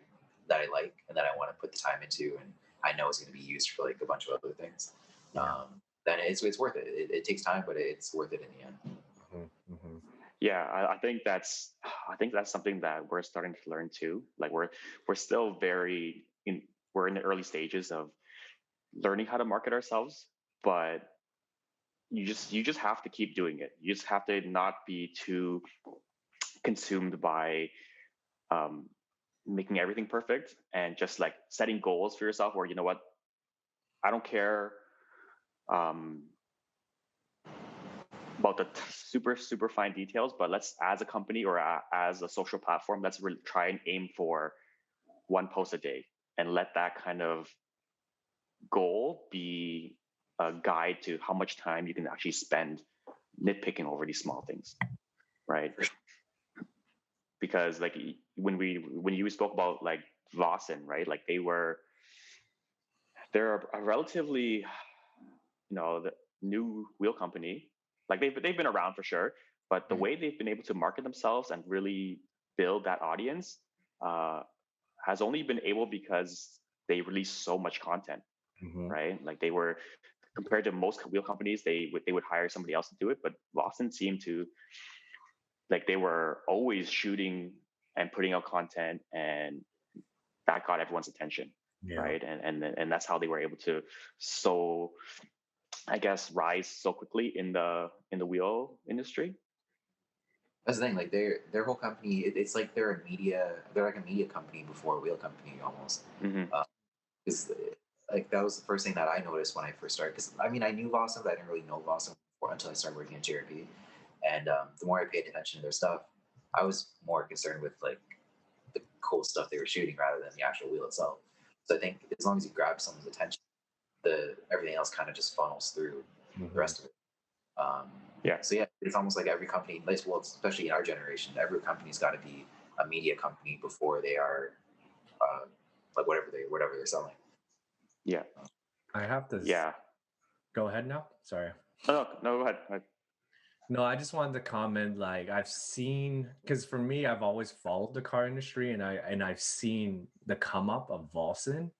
like and that I want to put the time into, and I know it's going to be used for like a bunch of other things. Yeah. Then it's worth it. It takes time, but it's worth it in the end. Hmm. Yeah, I think that's something that we're starting to learn too. Like we're still very in we're in the early stages of learning how to market ourselves, but you just have to keep doing it. You just have to not be too consumed by um, making everything perfect, and just like setting goals for yourself where you know what, I don't care um, about the super fine details, but let's, as a company or as a social platform, let's really try and aim for one post a day, and let that kind of goal be a guide to how much time you can actually spend nitpicking over these small things, right? Because like when you spoke about like Vossen, right? Like they're a relatively, the new wheel company. Like they've been around for sure, but the Mhm. way they've been able to market themselves and really build that audience uh, has only been able because they release so much content, Hmm. right? Like they were, compared to most wheel companies, they would hire somebody else to do it, but Boston seemed to, like, they were always shooting and putting out content, and that got everyone's attention, Yeah. right? And that's how they were able to, so I guess, rise so quickly in the wheel industry. That's the thing. Like their whole company, it's like they're like a media company before a wheel company almost. Hmm. Because like that was the first thing that I noticed when I first started. Because I mean, I knew Boston, but I didn't really know Boston before until I started working at JRP. And the more I paid attention to their stuff, I was more concerned with like the cool stuff they were shooting rather than the actual wheel itself. So I think as long as you grab someone's attention, the everything else kind of just funnels through the Hmm. rest of it. Um, Yeah. so yeah, it's almost like every company, well, especially in our generation, every company's got to be a media company before they are uh, like whatever they're selling. Yeah. I have to Yeah. go ahead now. Sorry. No, no, go ahead. No, I just wanted to comment. Like I've seen, because for me, I've always followed the car industry, and I've seen the come up of Volson,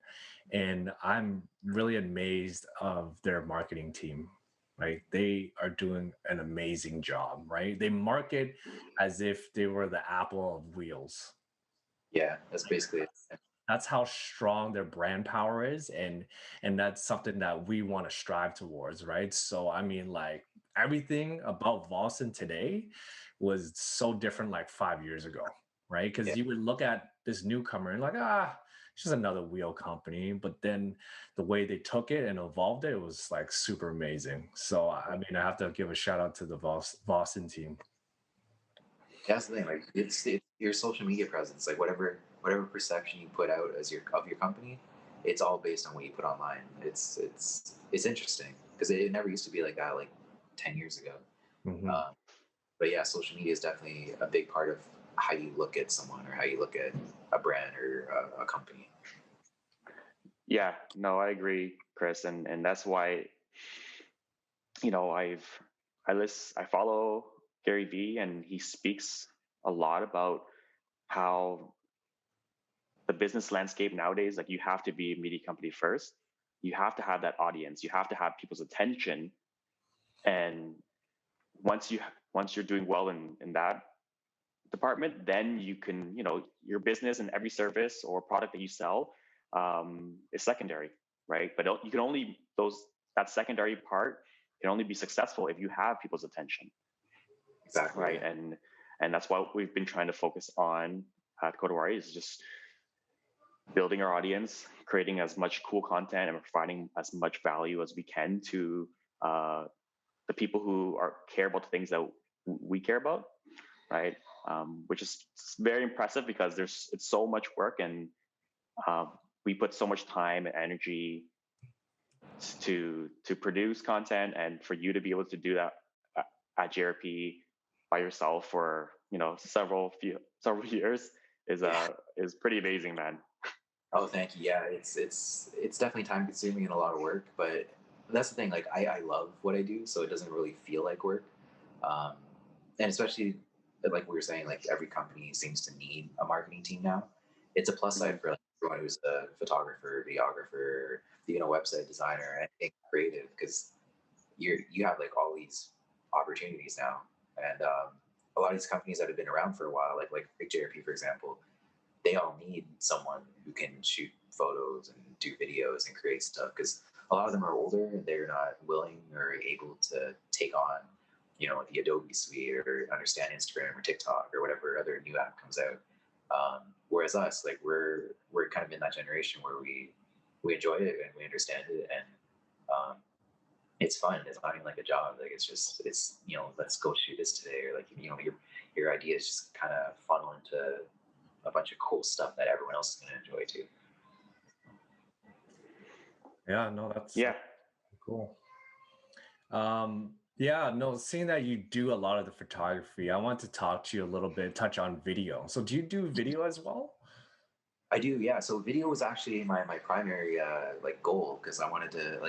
and I'm really amazed of their marketing team. Right, they are doing an amazing job. Right, they market as if they were the Apple of wheels. Yeah, that's basically it. That's how strong their brand power is, and that's something that we want to strive towards, right? So I mean, like everything about Volson today was so different like 5 years ago, right? Yeah, Because you would look at this newcomer and like, ah, it's just another wheel company. But then the way they took it and evolved it, was like super amazing. So I mean, I have to give a shout out to the Boston team. That's the thing. Like it's your social media presence. Like whatever perception you put out as your company, it's all based on what you put online. It's interesting because it never used to be like that like 10 years ago. Hmm. Um, but yeah, social media is definitely a big part of how you look at someone or how you look at a brand or a company. Yeah, no, I agree, Chris, and that's why, you know, I follow Gary Vee, and he speaks a lot about how the business landscape nowadays, like, you have to be a media company first. You have to have that audience. You have to have people's attention, and once you're doing well in that department, then you can, you know, your business and every service or product that you sell is secondary, right? But you can only that secondary part can only be successful if you have people's attention, Exactly. right? Yeah. And that's what we've been trying to focus on at KodaWari, is just building our audience, creating as much cool content, and providing as much value as we can to the people who care about the things that we care about, right? Which is very impressive because it's so much work, and we put so much time and energy to produce content, and for you to be able to do that at JRP by yourself for, you know, several years Yeah. is pretty amazing, man. Oh, thank you. Yeah, it's definitely time consuming and a lot of work, but that's the thing. Like I love what I do, so it doesn't really feel like work. Um, and especially like we were saying, like every company seems to need a marketing team now. It's a plus Mm-hmm. side for like, everyone who's a photographer, videographer, even a website designer, anything creative, because you have like all these opportunities now, and a lot of these companies that have been around for a while, like JRP for example, they all need someone who can shoot photos and do videos and create stuff because a lot of them are older and they're not willing or able to take on, you know, the Adobe suite or understand Instagram or TikTok or whatever other new app comes out. Whereas us, like we're kind of in that generation where we enjoy it and we understand it, and um, it's fun. It's not even like a job. Like it's you know, let's go shoot this today, or like, you know, your ideas just kind of funnel into a bunch of cool stuff that everyone else is going to enjoy too. Yeah, no, that's Yeah. cool. Yeah, no, seeing that you do a lot of the photography, I want to talk to you a little bit, touch on video. So do you do video as well? I do, yeah. So video was actually my primary like goal because I wanted to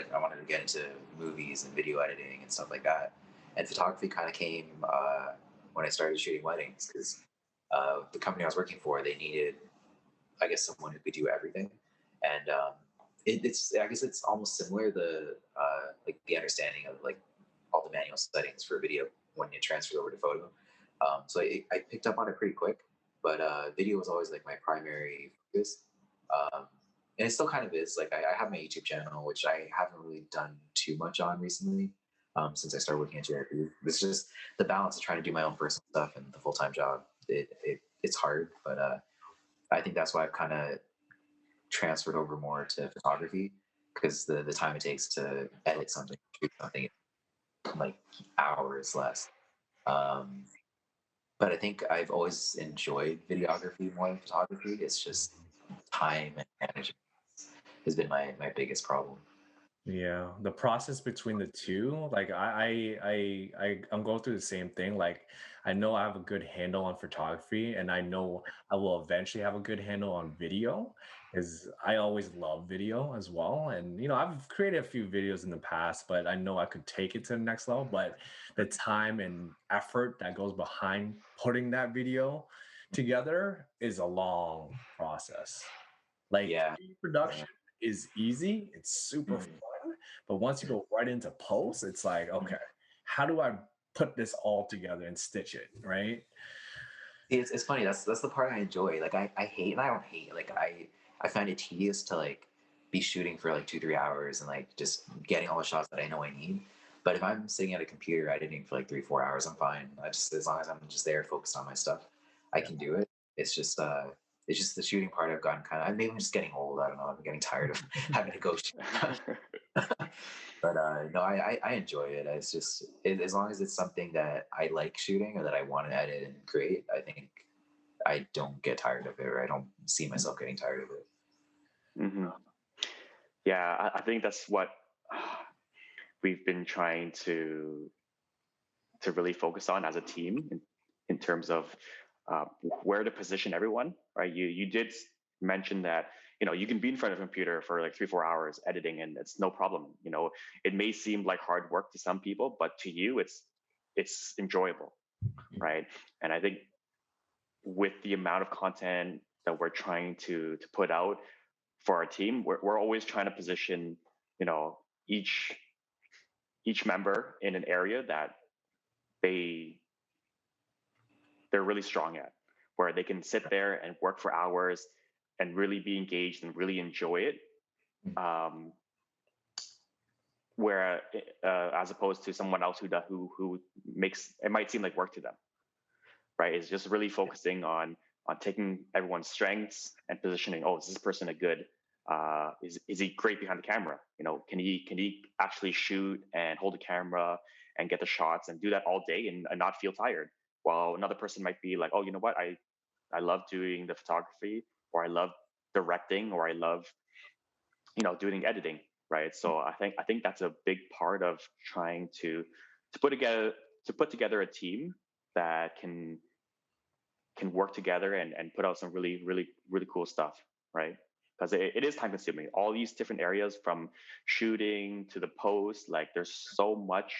get into movies and video editing and stuff like that. And photography kind of came when I started shooting weddings because the company I was working for, they needed, I guess, someone who could do everything. And it's I guess it's almost similar, the like the understanding of like all the manual settings for video when you transfer over to photo. So I picked up on it pretty quick, but video was always like my primary focus. Um, and it still kind of is. Like I have my YouTube channel, which I haven't really done too much on recently since I started working at JRP. It's just the balance of trying to do my own personal stuff and the full time job. It's hard, but I think that's why I've kind of transferred over more to photography because the time it takes to edit something, shoot something, like hours less. Um, but I think I've always enjoyed videography more than photography. It's just time and management has been my biggest problem. Yeah, the process between the two, like I'm going through the same thing. Like I know I have a good handle on photography, and I know I will eventually have a good handle on video, because I always love video as well. And I've created a few videos in the past, but I know I could take it to the next level. But the time and effort that goes behind putting that video together is a long process. Like Yeah. pre-production is easy, it's super Mhm. fun, but once you go right into post, it's like, okay, how do I put this all together and stitch it, right? See, it's funny. That's the part I enjoy. Like I hate, and I don't hate. Like I find it tedious to like be shooting for like 2 3 hours and like just getting all the shots that I know I need. But if I'm sitting at a computer editing for like 3 4 hours, I'm fine. I just, as long as I'm just there focused on my stuff, I Yeah. can do it. It's just it's just the shooting part I've gotten kind of, maybe I'm just getting old. I don't know. I'm getting tired of having to go shoot. But no, I enjoy it. It's just as long as it's something that I like shooting or that I want to edit and create, I think I don't get tired of it, or I don't see myself getting tired of it. Mm-hmm. Yeah, I think that's what we've been trying to really focus on as a team in terms of where to position everyone, right? You did mention that, you know, you can be in front of a computer for like 3-4 hours editing and it's no problem. You know, it may seem like hard work to some people, but to you it's enjoyable, right? And I think with the amount of content that we're trying to put out for our team, we're always trying to position, you know, each member in an area that they they're really strong at, where they can sit there and work for hours and really be engaged and really enjoy it. Where as opposed to someone else who makes it might seem like work to them, right? It's just really focusing on taking everyone's strengths and positioning. Oh, is this person a good? Is he great behind the camera? You know, can he actually shoot and hold the camera and get the shots and do that all day and not feel tired? While another person might be like, oh, you know what, I love doing the photography, or I love directing, or I love, you know, doing editing, right? So I think that's a big part of trying to put together a team that can work together and put out some really really really cool stuff, right? Because it is time consuming. All these different areas, from shooting to the post, like there's so much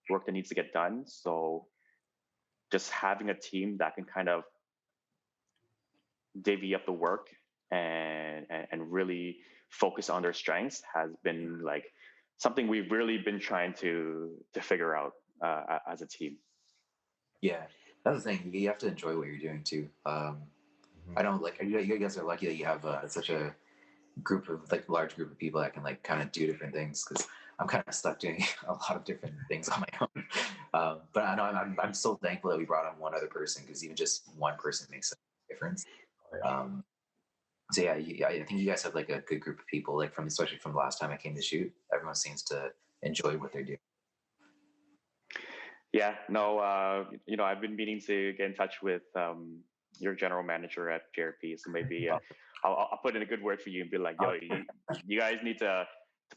work that needs to get done. So just having a team that can kind of divvy up the work and really focus on their strengths has been like something we've really been trying to figure out as a team. Yeah, that's the thing. You have to enjoy what you're doing too. I don't like you guys are lucky that you have such a group of like large group of people that can like kind of do different things, because I'm kind of stuck doing a lot of different things on my own. But I know I'm so thankful that we brought on one other person, because even just one person makes a difference. So yeah, I think you guys have like a good group of people, like especially from the last time I came to shoot. Everyone seems to enjoy what they're doing. Yeah, no, you know, I've been meaning to get in touch with your general manager at JRP, so maybe I'll put in a good word for you and be like, yo, you guys need to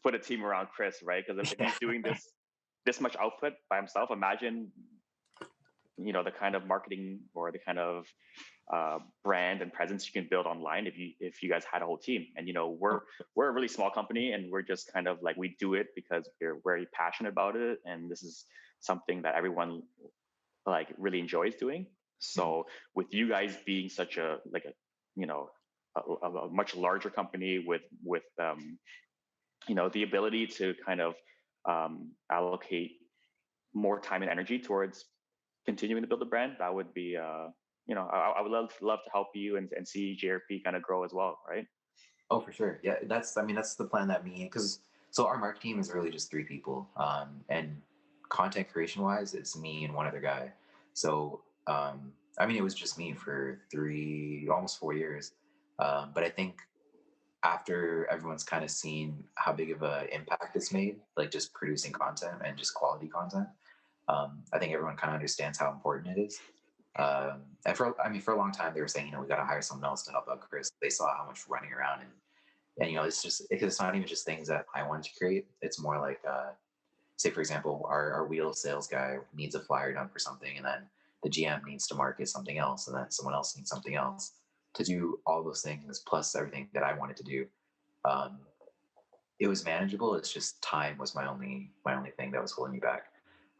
put a team around Chris, right? Because if he's doing this much output by himself, imagine, you know, the kind of marketing or the kind of brand and presence you can build online if you guys had a whole team. And you know, we're a really small company, and we're just kind of like, we do it because we're very passionate about it, and this is something that everyone like really enjoys doing. So with you guys being such a you know, a much larger company with you know, the ability to kind of allocate more time and energy towards continuing to build a brand, that would be you know, I would love to help you and see JRP kind of grow as well, right? Oh, for sure. Yeah, that's the plan that because so our market team is really just 3 people, and content creation wise, it's me and one other guy. So I mean, it was just me for almost 4 years, but I think after everyone's kind of seen how big of an impact it's made, like just producing content and just quality content, I think everyone kind of understands how important it is. And for a long time, they were saying, you know, we got to hire someone else to help out Chris. They saw how much running around and you know, it's just because it's not even just things that I wanted to create. It's more like, say for example, our wheel sales guy needs a flyer done for something, and then the GM needs to market something else, and then someone else needs something else. To do all those things plus everything that I wanted to do, um, it was manageable. It's just time was my only thing that was holding me back.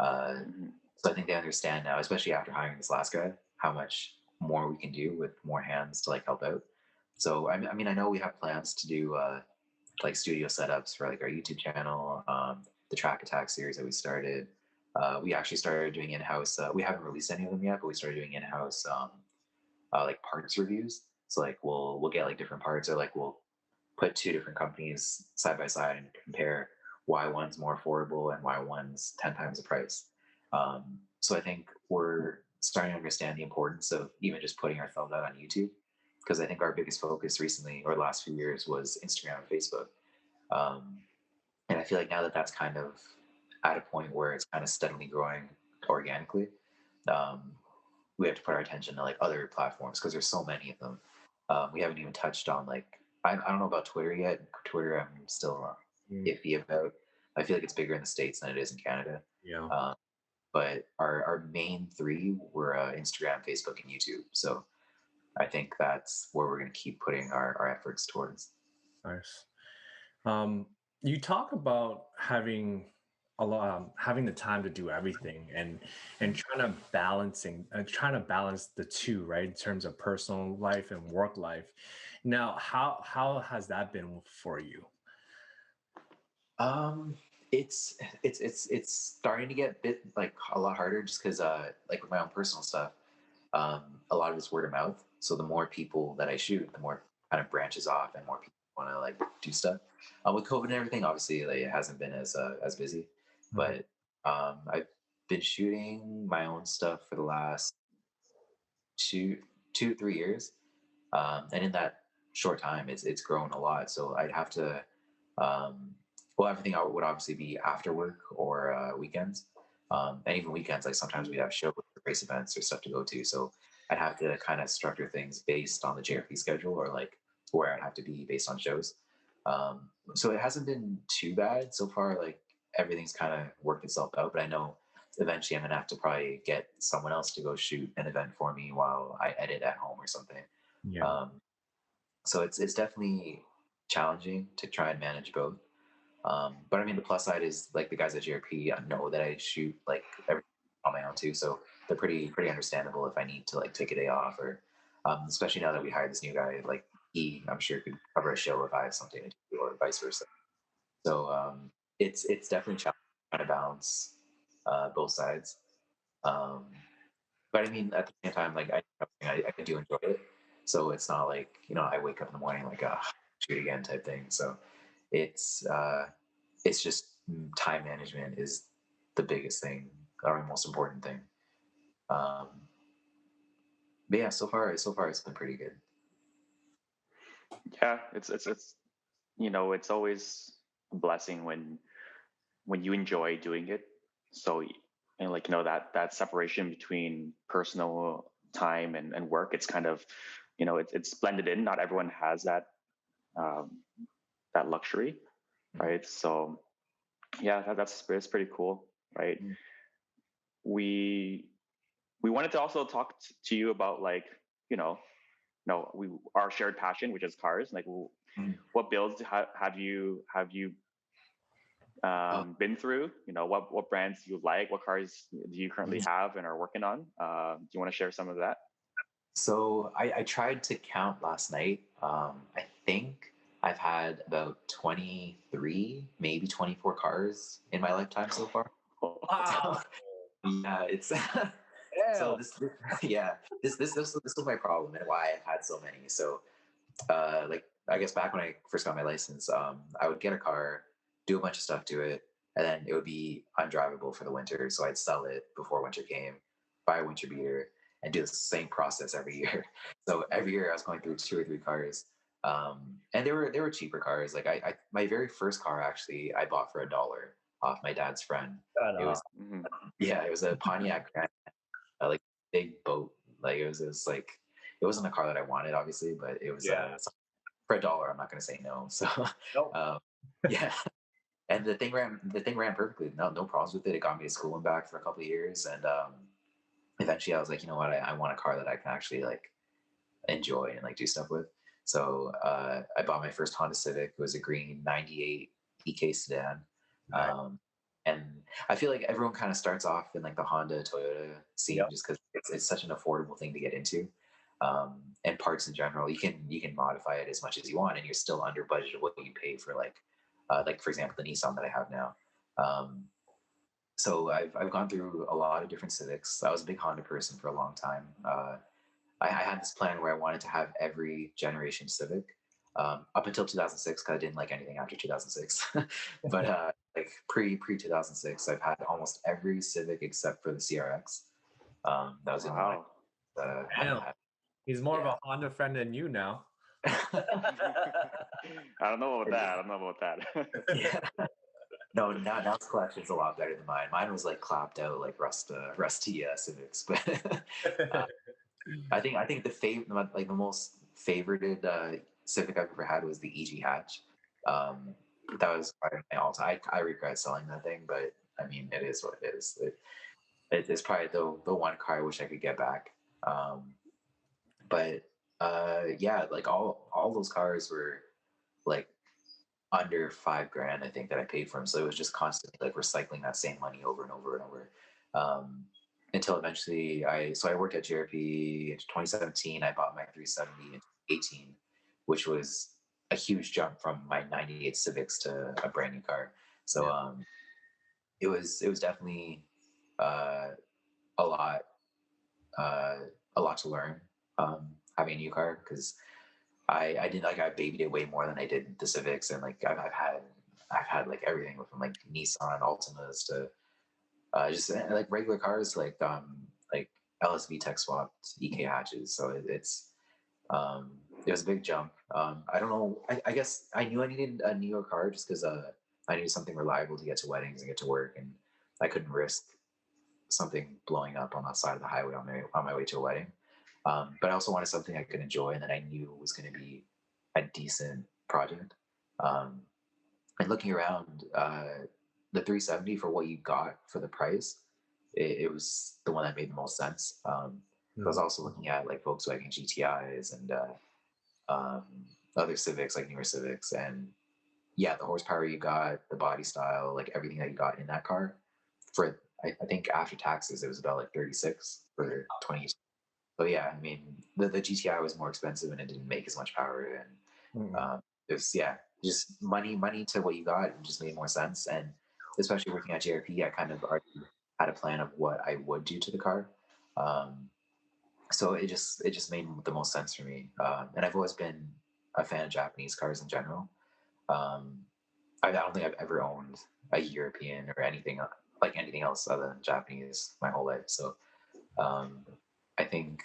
So I think they understand now, especially after hiring this last guy, how much more we can do with more hands to like help out. So I mean, I know we have plans to do like studio setups for like our YouTube channel, the Track Attack series that we started. We actually started doing in-house. We haven't released any of them yet, but we started doing in-house like parts reviews. So like we'll get like different parts, or like we'll put 2 different companies side by side and compare why one's more affordable and why one's 10 times the price. So I think we're starting to understand the importance of even just putting ourselves out on YouTube, because I think our biggest focus recently or the last few years was Instagram and Facebook. Um, and I feel like now that that's kind of at a point where it's kind of steadily growing organically, um, we have to put our attention to like other platforms because there's so many of them. We haven't even touched on like I don't know about Twitter yet. Twitter, I'm still iffy about. I feel like it's bigger in the States than it is in Canada. Yeah. But our main three were Instagram, Facebook, and YouTube. So I think that's where we're going to keep putting our efforts towards. Nice. You talk about having having the time to do everything and trying to balance the two, right, in terms of personal life and work life. Now, how has that been for you? Um, it's starting to get a bit like a lot harder just because like with my own personal stuff, a lot of it's word of mouth. So the more people that I shoot, the more kind of branches off and more people want to like do stuff. With COVID and everything, obviously like, it hasn't been as busy, but I've been shooting my own stuff for the last two 3 years, and in that short time, it's grown a lot. So I'd have to, well, everything out would obviously be after work or weekends, and even weekends. Like sometimes we'd have shows, race events, or stuff to go to. So I'd have to kind of structure things based on the JRP schedule or like where I'd have to be based on shows. So it hasn't been too bad so far. Like everything's kind of worked itself out, but I know eventually I'm gonna have to probably get someone else to go shoot an event for me while I edit at home or something. Yeah. So it's definitely challenging to try and manage both. But I mean, the plus side is like the guys at JRP know that I shoot like everything on my own too, so they're pretty understandable if I need to like take a day off or, especially now that we hired this new guy, like I'm sure could cover a show if I have something to do or vice versa. So it's definitely challenging trying to balance both sides. Um, but I mean, at the same time, like I do enjoy it. So it's not like I wake up in the morning like shoot again type thing. So it's just time management is the biggest thing or the most important thing. Um, but yeah, so far it's been pretty good. Yeah, it's it's always a blessing when you enjoy doing it. So and like that separation between personal time and work, it's kind of it's blended in. Not everyone has um, that luxury, right? So yeah, that's pretty cool, right? Mm. We we wanted to also talk to you about like you know no we our shared passion, which is cars. Like Mm. what builds have you Oh, been through? What brands do you like? What cars do you currently have and are working on? Do you want to share some of that? so I tried to count last night. I think I've had about 23, maybe 24 cars in my lifetime so far. Wow. Yeah, it's so Yeah. yeah, this was my problem and why I've had so many. So like I guess back when I first got my license, I would get a car, do a bunch of stuff to it, and then it would be undrivable for the winter. So I'd sell it before winter came, buy a winter beater, and do the same process every year. So every year I was going through 2 or 3 cars, and they were cheaper cars. Like I my very first car actually I bought for $1 off my dad's friend. Shut It was up. Mm-hmm. yeah, it was a Pontiac Grand, like big boat. Like it was like it wasn't a car that I wanted, obviously, but it was Yeah. for $1. I'm not going to say no. So Nope. yeah, and the thing ran perfectly. No problems with it. It got me to school and back for a couple of years, and eventually I was like, you know what, I want a car that I can actually like enjoy and like do stuff with. So I bought my first Honda Civic. It was a green '98 EK sedan. Nice. And I feel like everyone kind of starts off in like the Honda Toyota scene Yep. just because it's such an affordable thing to get into. And parts in general, you can modify it as much as you want, and you're still under budget of what you pay for like for example the Nissan that I have now. Um, so I've gone through a lot of different Civics. I was a big Honda person for a long time. I had this plan where I wanted to have every generation Civic up until 2006 because I didn't like anything after 2006. But like pre 2006, I've had almost every Civic except for the CRX. That was the only one Wow. I haven't Damn. had. He's more of a Honda friend than you now. I don't know about that. Yeah. No, now its collection's a lot better than mine. Mine was like clapped out like rusty Civics, but uh, I think the most favorited Civic I've ever had was the EG hatch. Um, that was probably my all time. I regret selling that thing, but I mean, it is what it is. It is probably the one car I wish I could get back. But yeah, like all those cars were like under $5,000, I think, that I paid for them. So it was just constantly like recycling that same money over and over and over. Until eventually I worked at JRP in 2017. I bought my 370 in 2018, which was a huge jump from my 98 Civics to a brand new car. So it was definitely uh, a lot uh, a lot to learn, having a new car, because I did, like, I babied it way more than I did the Civics, and like I've had like everything from like Nissan Altimas to just like regular cars like LSV tech swapped EK hatches. So it was a big jump. I don't know. I guess I knew I needed a newer car just because I needed something reliable to get to weddings and get to work, and I couldn't risk something blowing up on the side of the highway on my way to a wedding. But I also wanted something I could enjoy and that I knew was going to be a decent project. Um, and looking around, the 370, for what you got for the price, it was the one that made the most sense. I was also looking at like Volkswagen GTIs and um, other Civics, like newer Civics, and yeah, the horsepower you got, the body style, like everything that you got in that car, for I think after taxes it was about like 36 for 20. So yeah, I mean the GTI was more expensive and it didn't make as much power, and it was, yeah, just money to what you got, and just made more sense. And especially working at JRP, I kind of already had a plan of what I would do to the car. Um, so it just made the most sense for me. And I've always been a fan of Japanese cars in general. Um, I don't think I've ever owned a European or anything like anything else other than Japanese my whole life. So um, I think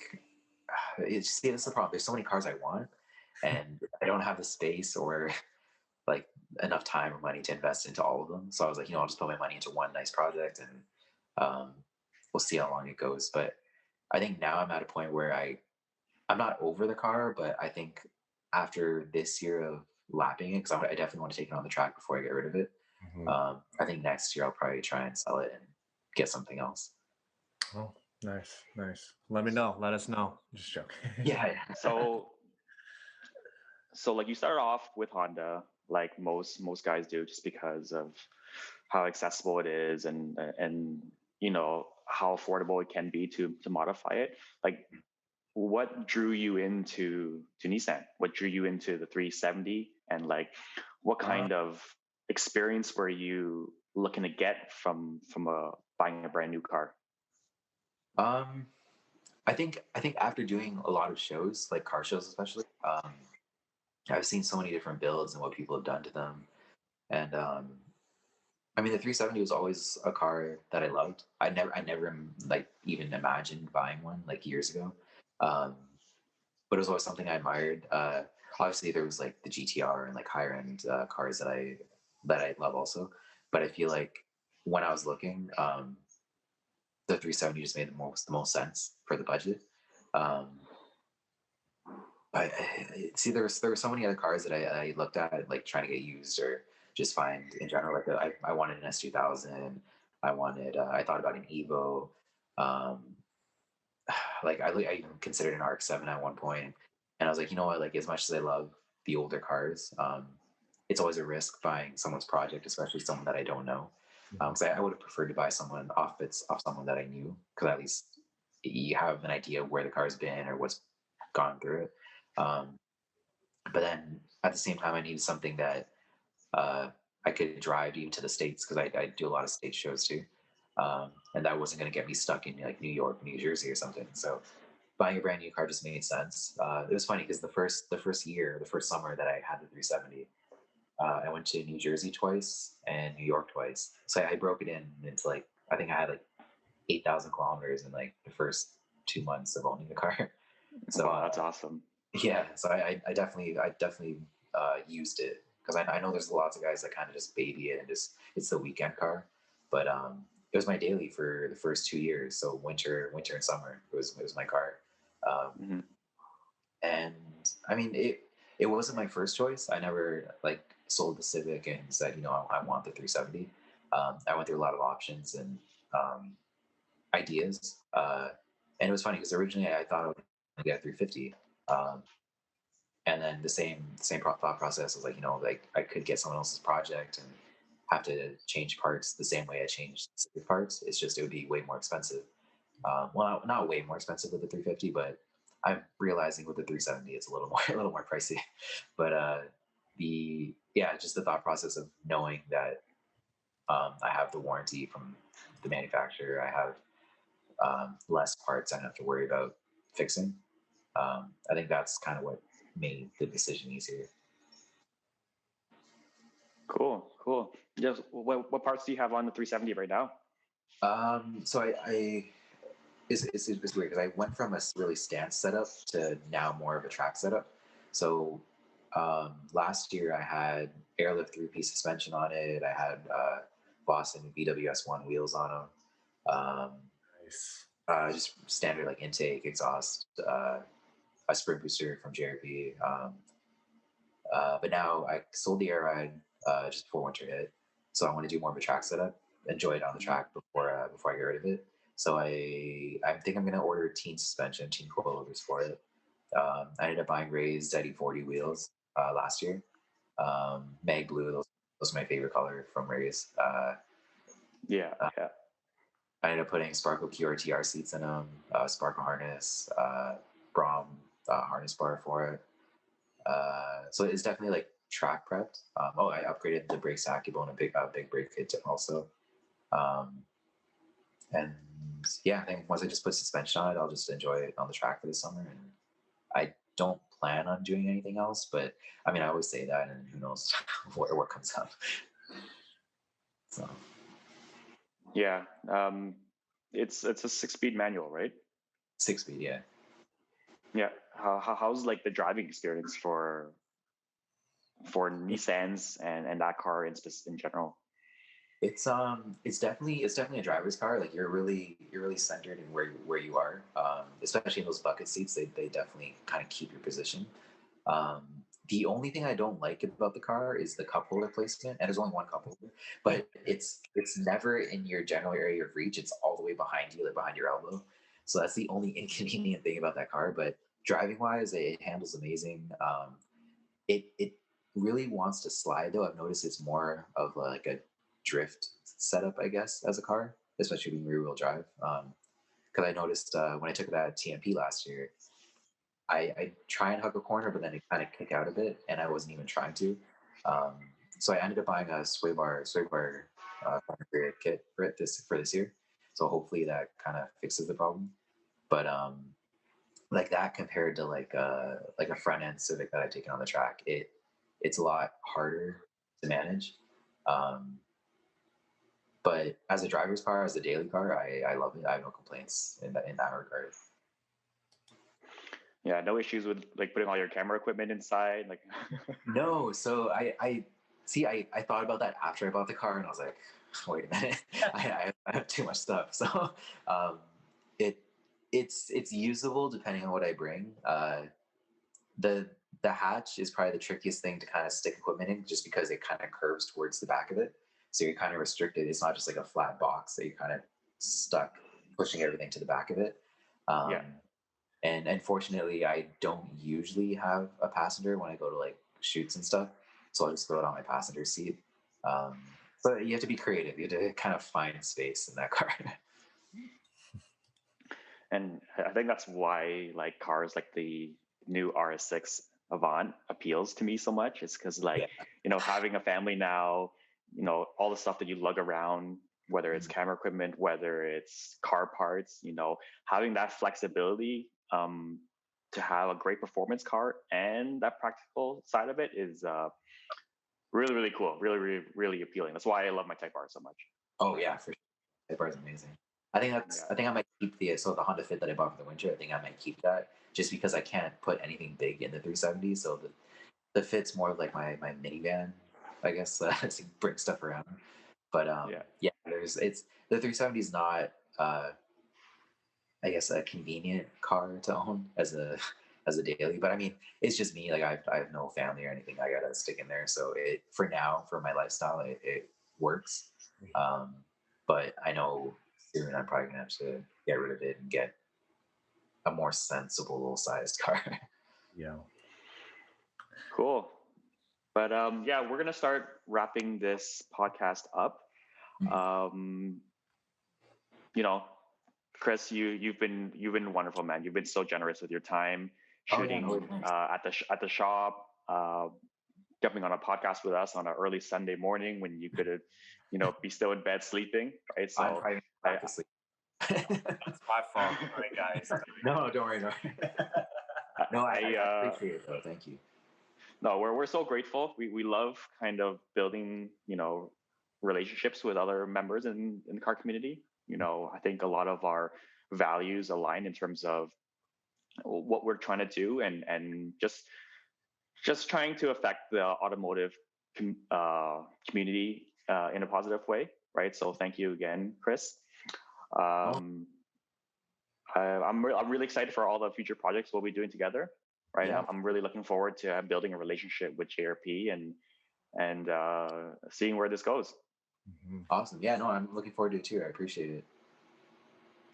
that's the problem. There's so many cars I want, and I don't have the space or like enough time or money to invest into all of them. So I was like, I'll just put my money into one nice project, and we'll see how long it goes. But I think now I'm at a point where I'm not over the car, but I think after this year of lapping it, because I definitely want to take it on the track before I get rid of it. I think next year I'll probably try and sell it and get something else. Oh, nice. Let me know. Let us know. Just joking. Yeah. So like you started off with Honda, like most guys do, just because of how accessible it is, and how affordable it can be to modify it. Like, what drew you into Nissan? What drew you into the 370? And like, what kind of experience were you looking to get from buying a brand new car? I think after doing a lot of shows, like car shows especially, I've seen so many different builds and what people have done to them. And I mean, the 370 was always a car that I loved. I never like even imagined buying one like years ago. But it was always something I admired. Obviously, there was like the GTR and like higher end cars that I love also. But I feel like when I was looking, the 370 just made the most sense for the budget. Um, I see there were so many other cars that I looked at, like trying to get used or just find in general. Like I wanted an S2000. I thought about an Evo. Um, like I even considered an RX-7 at one point, and I was like, you know what? Like, as much as I love the older cars, it's always a risk buying someone's project, especially someone that I don't know. Because I would have preferred to buy someone off someone that I knew, because at least you have an idea of where the car's been or what's gone through it. But then at the same time, I needed something that I could drive even to the States, because I do a lot of state shows too. And that wasn't going to get me stuck in like New York, New Jersey or something. So buying a brand new car just made sense. It was funny because the first summer that I had the 370, I went to New Jersey twice and New York twice. So I broke it into like, I think I had like 8,000 kilometers in like the first 2 months of owning the car. So Wow, that's awesome. yeah, so I definitely used it because I know there's lots of guys that kind of just baby it and just it's the weekend car, but it was my daily for the first 2 years. So winter and summer, it was my car, um, Hmm. and I mean it wasn't my first choice. I never like sold the Civic and said I want the 370. I went through a lot of options and um, ideas, and it was funny because originally I thought I would get a 350. Um, and then the same thought process was like like I could get someone else's project and have to change parts the same way I changed specific parts. It's just it would be way more expensive. Well, not way more expensive with the 350, but I'm realizing with the 370 it's a little more a little more pricey. But the yeah, just the thought process of knowing that I have the warranty from the manufacturer, I have less parts I don't have to worry about fixing. I think that's kind of what made the decision easier. Cool, cool. Just what parts do you have on the 370 right now? So I it's weird because I went from a really stance setup to now more of a track setup. So last year I had airlift 3-piece suspension on it. I had Boston BWS1 wheels on them. Nice. Just standard like intake, exhaust, a sprint booster from JRP. But now I sold the air ride just before winter hit, so I want to do more of a track setup. Enjoy it on the track before I get rid of it. So I think I'm gonna order teen suspension, teen coilovers for it. I ended up buying raised Z40 wheels last year. Mag blue, those are my favorite color from Rays. Yeah, Uh, yeah. I ended up putting Sparkle QRTR seats in them, Sparkle harness, Brom harness bar for it. So it's definitely like track prepped. I upgraded the brake Acubone, a big brake kit also. Um, and yeah, I think once I just put suspension on it, I'll just enjoy it on the track for the summer. And I don't plan on doing anything else, but I mean, I always say that, and who knows what comes up. So Yeah. It's a 6-speed manual, right? 6 speed, yeah. Yeah. How's like the driving experience for Nissans and that car in general? It's definitely a driver's car. Like you're really centered in where you are, especially in those bucket seats. They definitely kind of keep your position. Um, the only thing I don't like about the car is the cup holder placement, and there's only one cup holder, but it's never in your general area of reach. It's all the way behind you, like behind your elbow. So that's the only inconvenient thing about that car. But driving wise, it handles amazing. It really wants to slide though. I've noticed it's more of like a drift setup, I guess, as a car, especially being rear wheel drive. Because I noticed when I took that TMP last year, I try and hug a corner, but then it kind of kick out a bit, and I wasn't even trying to. Um, so I ended up buying a sway bar kit for this year. So hopefully that kind of fixes the problem. But like that compared to like a front end Civic that I've taken on the track, it's a lot harder to manage. Um, but as a driver's car, as a daily car, I love it. I have no complaints in that regard. Yeah, no issues with like putting all your camera equipment inside. Like, No, so I see. I thought about that after I bought the car, and I was like, wait a minute, I have too much stuff. So um, it it's usable depending on what I bring. The the hatch is probably the trickiest thing to kind of stick equipment in, just because it kind of curves towards the back of it, so you're kind of restricted. It's not just like a flat box that you're kind of stuck pushing everything to the back of it. Um, yeah, and unfortunately, I don't usually have a passenger when I go to like shoots and stuff, so I'll just throw it on my passenger seat. Um, but you have to be creative. You have to kind of find space in that car. and I think that's why like cars like the new RS6 Avant appeals to me so much. It's because like Yeah. having a family now, all the stuff that you lug around, whether it's camera equipment, whether it's car parts, having that flexibility to have a great performance car and that practical side of it is really, really cool. Really, really, really appealing. That's why I love my Type R so much. Oh yeah, for sure. That bar is amazing. I think I might keep the Honda Fit that I bought for the winter. I think I might keep that just because I can't put anything big in the 370. So the Fit's more of like my minivan, I guess, to bring stuff around. But yeah, it's the 370 is not I guess a convenient car to own as a as a daily. But I mean, it's just me. Like I have no family or anything. I gotta stick in there. So it for now for my lifestyle it works. Um, but I know soon I'm probably gonna have to get rid of it and get a more sensible sized car. Yeah. Cool. But yeah, we're gonna start wrapping this podcast up. Um, you know, Chris, you've been wonderful, man. You've been so generous with your time, shooting at the shop, jumping on a podcast with us on an early Sunday morning when you could, be still in bed sleeping, right? So I'm probably back to sleep. That's my fault. Sorry, guys. No, don't worry. No, I appreciate it though. Thank you. No, we're so grateful. We love kind of building, relationships with other members in the car community. I think a lot of our values align in terms of what we're trying to do and just trying to affect the automotive community in a positive way, right? So thank you again, Chris. I'm really excited for all the future projects we'll be doing together, right? Yeah. I'm really looking forward to building a relationship with JRP and seeing where this goes. Awesome. Yeah, no, I'm looking forward to it too. I appreciate it.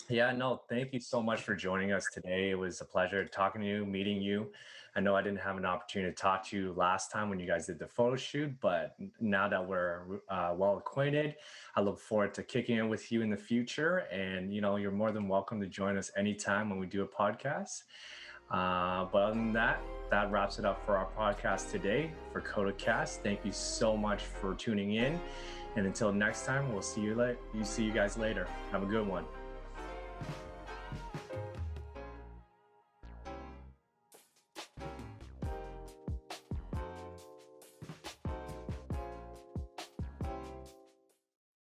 Yeah, no, thank you so much for joining us today. It was a pleasure talking to you, meeting you. I know I didn't have an opportunity to talk to you last time when you guys did the photo shoot, but now that we're well acquainted, I look forward to kicking it with you in the future. And, you're more than welcome to join us anytime when we do a podcast. But other than that, that wraps it up for our podcast today for KodaCast. Thank you so much for tuning in. And until next time, we'll see you guys later. Have a good one.